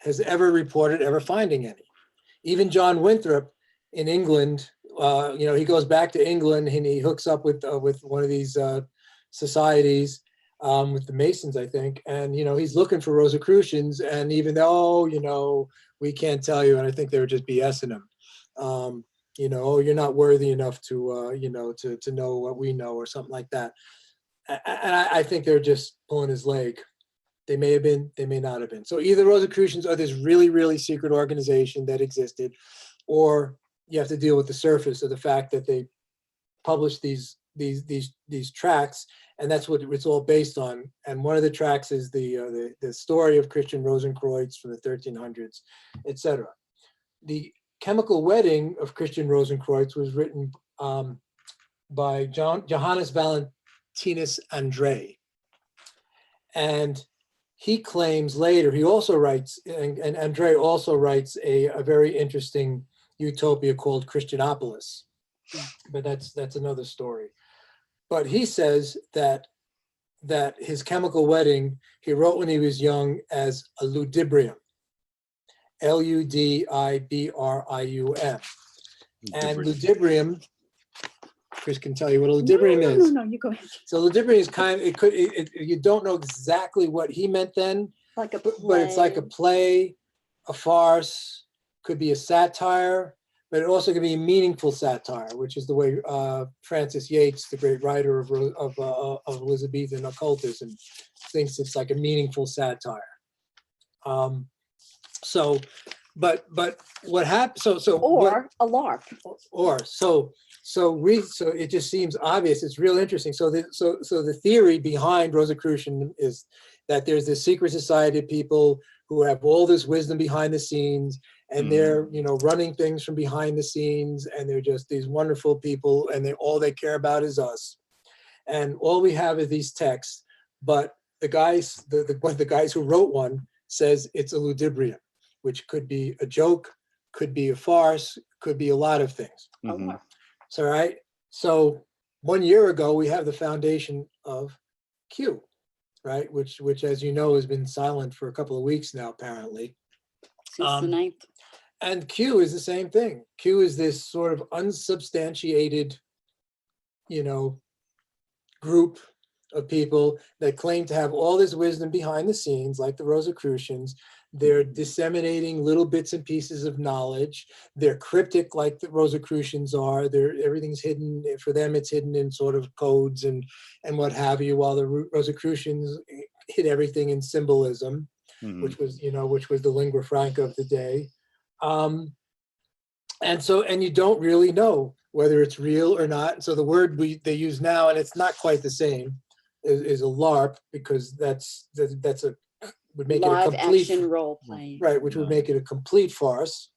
has ever reported ever finding any. Even John Winthrop in England, he goes back to England and he hooks up with one of these societies, with the Masons, I think, and he's looking for Rosicrucians, and even though we can't tell you, and I think they were just BSing him. You're not worthy enough to to know what we know, or something like that. And I think they're just pulling his leg. They may have been, they may not have been. So either Rosicrucians are this really, really secret organization that existed, or you have to deal with the surface of the fact that they published these tracts, and that's what it's all based on. And one of the tracts is the story of Christian Rosenkreuz from the 1300s, etc. The chemical wedding of Christian Rosenkreuz was written by Johannes Valentinus André, and he claims later, he also writes, and André also writes a very interesting utopia called Christianopolis, but that's another story. But he says that his chemical wedding he wrote when he was young as a ludibrium, Ludibrium, and ludibrium Krys can tell you what a ludibrium is. No, you go ahead. So ludibrium is you don't know exactly what he meant then, Like a but it's like a play, a farce, could be a satire, but it also could be a meaningful satire, which is the way Francis Yates, the great writer of Elizabethan occultism, thinks it's like a meaningful satire. But what happened? or a LARP. So it just seems obvious. It's real interesting. So the theory behind Rosicrucian is that there's this secret society of people who have all this wisdom behind the scenes, and they're running things from behind the scenes, and they're just these wonderful people, and all they care about is us, and all we have is these texts. But the guys, the guys who wrote one says it's a ludibrium, which could be a joke, could be a farce, could be a lot of things. Mhm. So, right. So 1 year ago, we have the foundation of Q, right? Which, as you know, has been silent for a couple of weeks now, apparently. Since the 9th. And Q is the same thing. Q is this sort of unsubstantiated, group of people that claim to have all this wisdom behind the scenes, like the Rosicrucians. They're disseminating little bits and pieces of knowledge. They're cryptic, like the Rosicrucians are. Everything's hidden. For them, it's hidden in sort of codes and what have you, while the Rosicrucians hid everything in symbolism, which was the lingua franca of the day. And you don't really know whether it's real or not. So the word they use now, and it's not quite the same, is a LARP, because would make Live it a complete action role playing. right, which would make it a complete farce,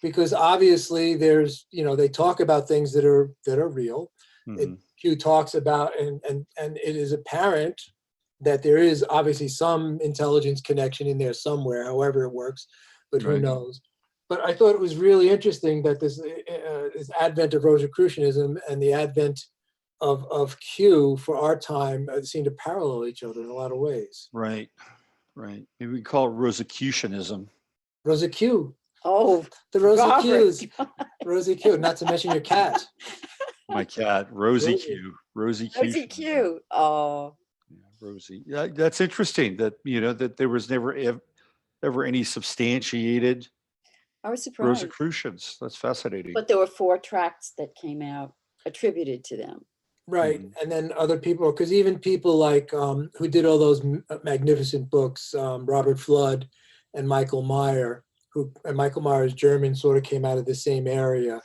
because obviously there's they talk about things that are real. Q talks about and it is apparent that there is obviously some intelligence connection in there somewhere, however it works, but who knows. But I thought it was really interesting that this advent of Rosicrucianism and the advent of Q for our time seem to parallel each other in a lot of ways. Right. Maybe we call it Rosicrucianism. Rosiq. Oh, the Rosicrucians. Rosiq, not to mention your cat. My cat, Rosie Q. Rosie Q. Oh. Yeah, Rosie. Yeah, that's interesting that that there was never ever any substantiated I was surprised. Rosicrucians. That's fascinating. But there were 4 tracts that came out attributed to them. Right. And then other people, because even people like who did all those magnificent books, Robert Flood and Michael Meyer, and Michael Meyer's German sort of came out of the same area,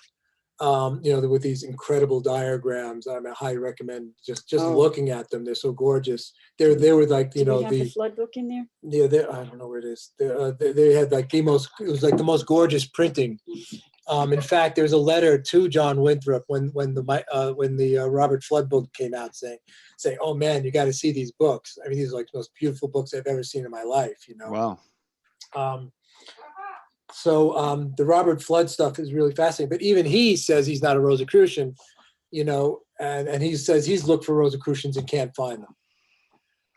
with these incredible diagrams. I highly recommend just looking at them. They're so gorgeous. They were like, Do we have the Flood book in there? Yeah, I don't know where it is. They had like it was like the most gorgeous printing. In fact, there's a letter to John Winthrop when the Robert Flood book came out saying, "Oh man, you got to see these books. I mean, these are like the most beautiful books I've ever seen in my life." Wow. So the Robert Flood stuff is really fascinating. But even he says he's not a Rosicrucian, and he says he's looked for Rosicrucians and can't find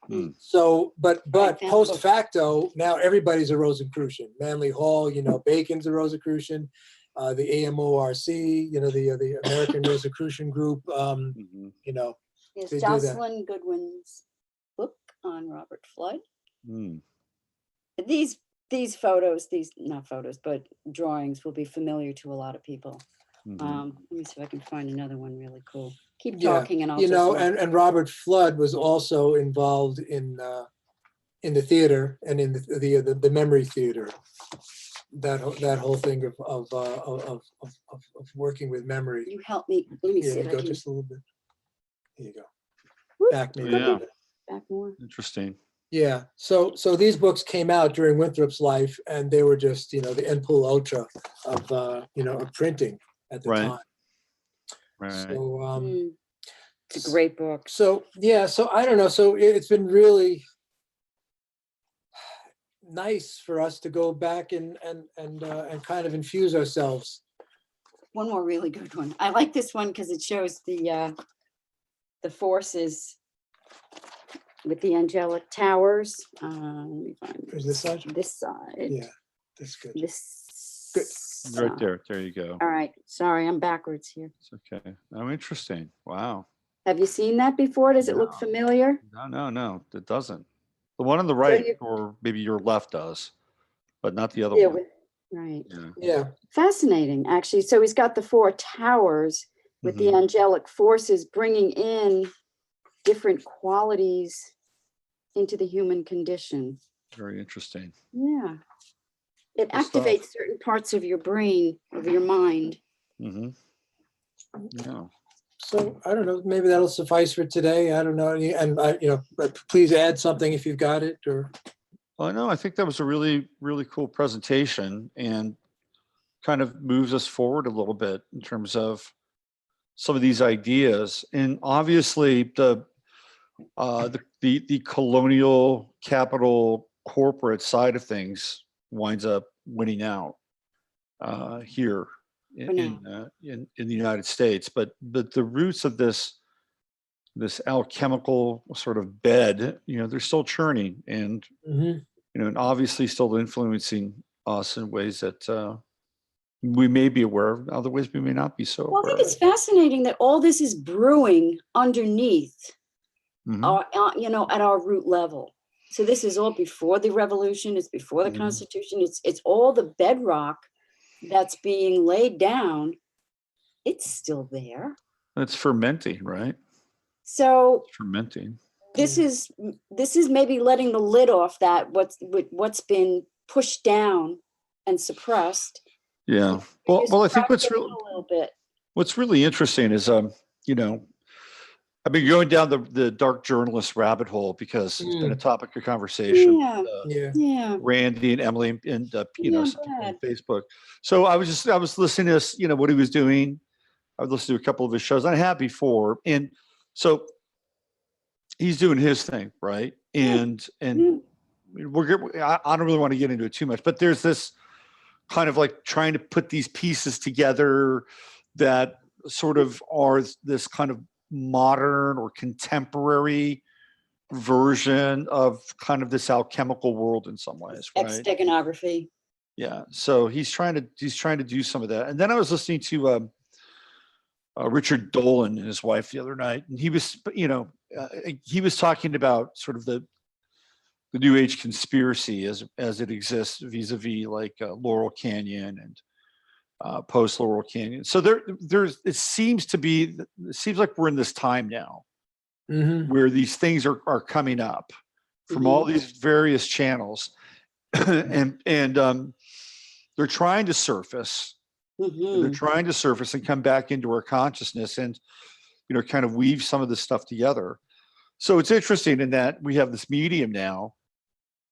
them. So, but post facto, now everybody's a Rosicrucian. Manly Hall, Bacon's a Rosicrucian. The AMORC, the American Rosicrucian Group, Yes, Jocelyn Goodwin's book on Robert Flood. These photos, not photos, but drawings will be familiar to a lot of people. Let me see if I can find another one really cool. Keep talking, and I'll and Robert Flood was also involved in the theater and in the memory theater. That whole thing of working with memory. You help me. Let me see. Yeah, go just a little bit. Here you go. Whoop, Back maybe a little bit. Back more. Interesting. Yeah. So these books came out during Winthrop's life, and they were just the en plus ultra of printing at the time. Right. So it's a great book. So I don't know. So it's been really nice for us to go back and kind of infuse ourselves. One more really good one. I like this one because it shows the forces with the angelic towers. Let me find Is this side? this side. Yeah, that's good. This Good. Right there. There you go. All right. Sorry, I'm backwards here. It's okay. Oh, interesting. Wow. Have you seen that before? Does it look No. familiar? No, it doesn't. The one on the So right, you- or maybe your left does, but not the other Yeah, one. right. Yeah. Yeah. Fascinating, actually. So he's got the 4 towers with the Mhm. angelic forces bringing in different qualities into the human condition. Very interesting. Yeah. It Good stuff. activates certain parts of your brain, of your mind. Mm-hmm. Yeah. So I don't know, maybe that'll suffice for today. I don't know. And but please add something if you've got it or. Well, no, I think that was a really, really cool presentation and kind of moves us forward a little bit in terms of some of these ideas. And obviously the colonial capital corporate side of things winds up winning out here in the United States. But the roots of this alchemical sort of bed, they're still churning and Mhm. and obviously still influencing us in ways that we may be aware of, other ways we may not be so Well, I aware think of. it's fascinating that all this is brewing underneath, Mhm. at our root level. So this is all before the revolution. It's before the Mhm. Constitution. It's all the bedrock that's being laid down. It's still there. It's fermenting, right? So It's fermenting. this is maybe letting the lid off that what's been pushed down and suppressed. Yeah. You're Well, I think scratching it a little bit. what's really interesting is you know, I've been going down the dark journalist rabbit hole because it's been a topic of conversation. Yeah, Yeah. yeah, Randy and Emily and yeah. I'm some people on glad. Facebook. So I was listening to this, what he was doing. I would listen to a couple of his shows. I have before, and so he's doing his thing, right? And Yeah. I don't really want to get into it too much, but there's this kind of like trying to put these pieces together that sort of are this kind of modern or contemporary version of kind of this alchemical world in some ways, right? Steganography. Yeah. So he's trying to do some of that. And then I was listening to Richard Dolan and his wife the other night, and he was talking about sort of the New Age conspiracy as it exists vis-a-vis like Laurel Canyon and post Laurel Canyon. So it seems like we're in this time now Mhm. where these things are coming up from all these various channels, and they're trying to surface. They're trying to surface and come back into our consciousness and kind of weave some of this stuff together. So it's interesting in that we have this medium now,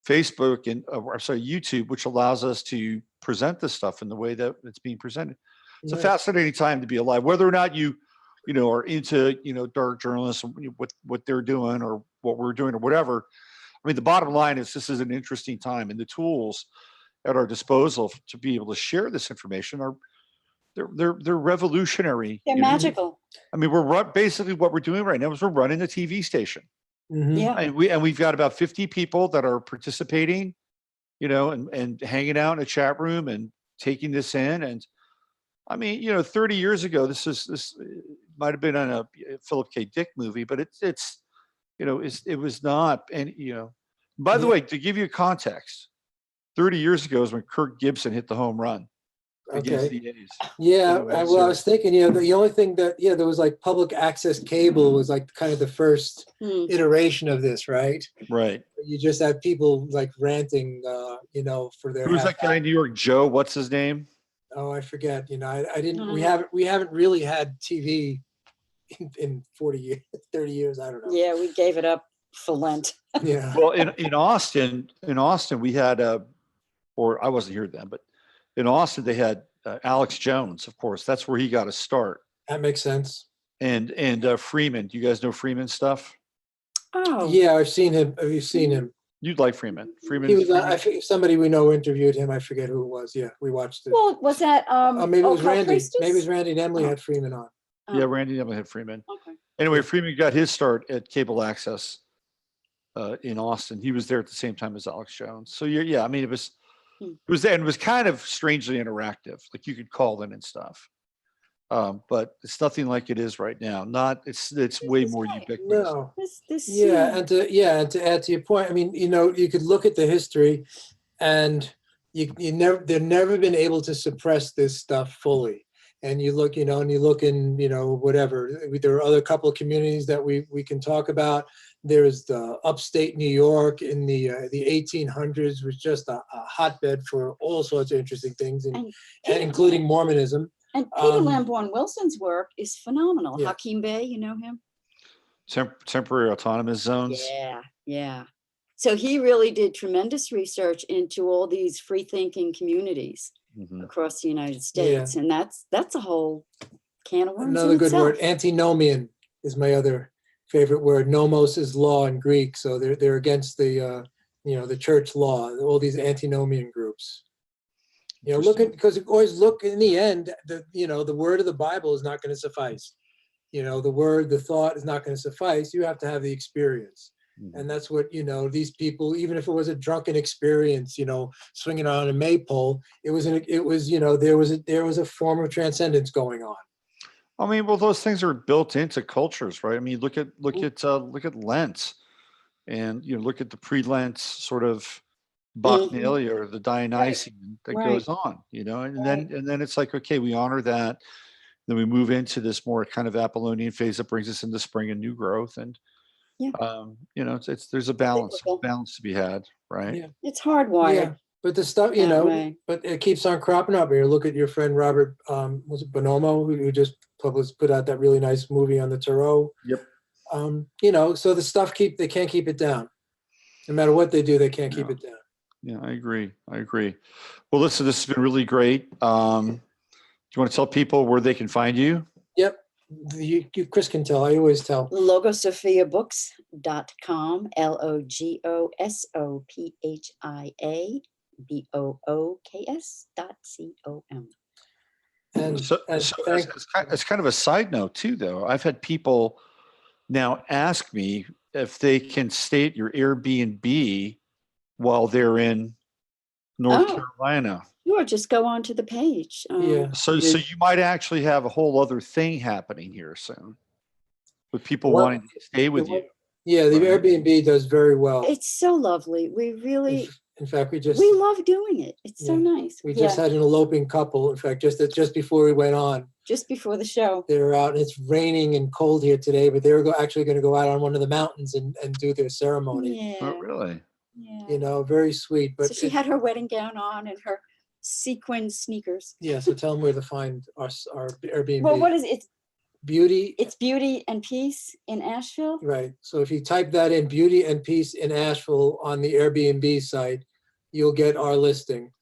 Facebook and YouTube, which allows us to present this stuff in the way that it's being presented. It's a Right. fascinating time to be alive, whether or not you are into dark journalism, what they're doing or what we're doing or whatever. I mean, the bottom line is this is an interesting time, and the tools at our disposal to be able to share this information are they're revolutionary. They're magical. I mean, basically what we're doing right now is we're running a TV station. Mhm. Yeah. And we've got about 50 people that are participating, and hanging out in a chat room and taking this in. And I mean, 30 years ago, this might have been on a Philip K. Dick movie, but it was not. And by the Yeah. way, to give you context, 30 years ago is when Kirk Gibson hit the home run against Okay. the A's. Yeah. So, Well, I was thinking, the only thing that, there was like public access cable was like kind of the first iteration of this, right? right. You just had people like ranting, for their. Who's that guy in New York? Joe, what's his name? Oh, I forget. I didn't. We haven't really had TV in 40 years, 30 years. I don't know. Yeah, we gave it up for Lent. Yeah. Well, in Austin, we had or I wasn't here then, but in Austin they had Alex Jones. Of course, that's where he got a start. That makes sense. And Freeman. Do you guys know Freeman stuff? Oh, Yeah, I've seen him. Have you seen him? You'd like Freeman. He was. I think somebody we know interviewed him. I forget who it was. Yeah, we watched it. well, was that Maybe it was Occult Randy. Priestess? Maybe it was Randy and Emily had Freeman on. Yeah, Randy Neville had Freeman. Okay. Anyway, Freeman got his start at cable access in Austin. He was there at the same time as Alex Jones. So yeah, I mean, it was It was kind of strangely interactive. Like you could call in and stuff. But it's nothing like it is right now. It's way more ubiquitous. No. This Yeah, and to add to your point, I mean, you could look at the history, and they've never been able to suppress this stuff fully. And you look, and you look in, whatever. There are other couple of communities that we can talk about. There's the upstate New York in the 1800s was just a hotbed for all sorts of interesting things, and including Mormonism. And Peter Lamborn Wilson's work is phenomenal. Yeah. Hakeem Bey, you know him? Temporary autonomous zones. Yeah. So he really did tremendous research into all these free-thinking communities across the United States. And that's a whole can of worms. Another good word, antinomian, is my other favorite word. Nomos is law in Greek, so they're against the the church law. All these antinomian groups. Because always look in the end, the word of the Bible is not going to suffice. The thought is not going to suffice. You have to have the experience. And that's what, these people, even if it was a drunken experience, swinging on a maypole, there was a form of transcendence going on. I mean, well, those things are built into cultures, right? I mean, look at Lent, and look at the pre-Lent sort of Bacchanalia or the Dionysian that goes on, and then it's like, okay, we honor that. Then we move into this more kind of Apollonian phase that brings us into spring and new growth, and there's a balance to be had, right? Yeah, it's hardwired. Yeah, but the stuff, but it keeps on cropping up. Here, look at your friend Robert, was it Bonomo, who just put out that really nice movie on the Tarot. Yep. So the stuff they can't keep it down. No matter what they do, they can't keep it down. Yeah, I agree. Well, listen, this has been really great. Do you want to tell people where they can find you? Yep. Chris can tell. I always tell. LogosophiaBooks.com, LOGOSOPHIABOOKS.com. And it's kind of a side note too, though. I've had people now ask me if they can stay at your Airbnb while they're in North Carolina. Sure, just go on to the page. So you might actually have a whole other thing happening here soon, with people wanting to stay with you. Yeah, the Airbnb does very well. It's so lovely. We really, in fact, we love doing it. It's so nice. We just had an eloping couple. In fact, just before we went on, just before the show, they were out, and it's raining and cold here today. But they were actually going to go out on one of the mountains and do their ceremony. Oh, really? Yeah. Very sweet. But so she had her wedding gown on and her sequin sneakers. Yeah. So tell them where to find our Airbnb. Well, what is it? Beauty. It's Beauty and Peace in Asheville. Right. So if you type that in, Beauty and Peace in Asheville, on the Airbnb site, you'll get our listing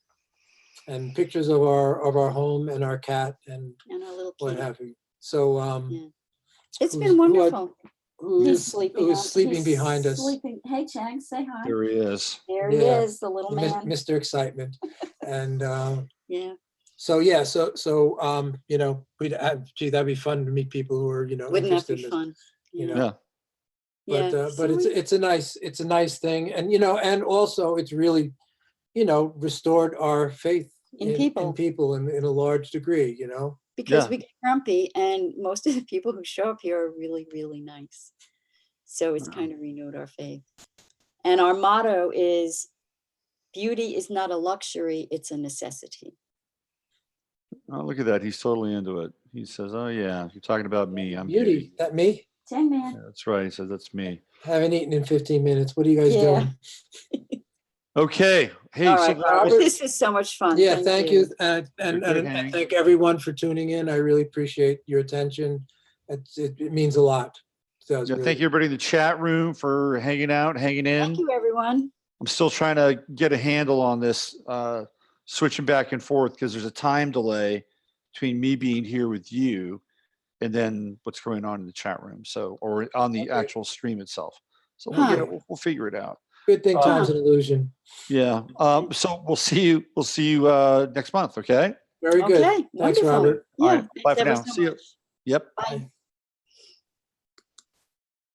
and pictures of our home and our cat and our little what kitty. have you. So it's been wonderful. He's sleeping. Who's sleeping behind us? Sleeping. Hey, Chang, say hi. There he is. There he is, the little man. Mr. Excitement. And yeah. So we'd that'd be fun to meet people who are Wouldn't that be fun? Yeah. But it's a nice thing, and and also it's really restored our faith in people in a large degree, because we get grumpy, and most of the people who show up here are really, really nice. So it's kind of renewed our faith. And our motto is, beauty is not a luxury, it's a necessity. Oh, look at that. He's totally into it. He says, oh, yeah, you're talking about me. I'm beauty. That me? 10 man. Yeah, that's right. He says, that's me. Haven't eaten in 15 minutes. What are you guys doing? Okay. Hey, right, Robert, this is so much fun. Yeah, thank you. And thank everyone for tuning in. I really appreciate your attention. It means a lot. Thank you, everybody in the chat room, for hanging out, hanging in. Thank you, everyone. I'm still trying to get a handle on this, switching back and forth, because there's a time delay between me being here with you and then what's going on in the chat room. So, or on the actual stream itself. So we'll figure it out. Good thing time's an illusion. Yeah. So we'll see you next month. Okay. Very good. Okay. Thanks, Robert. All right. Bye for now. See you. Yep. Bye.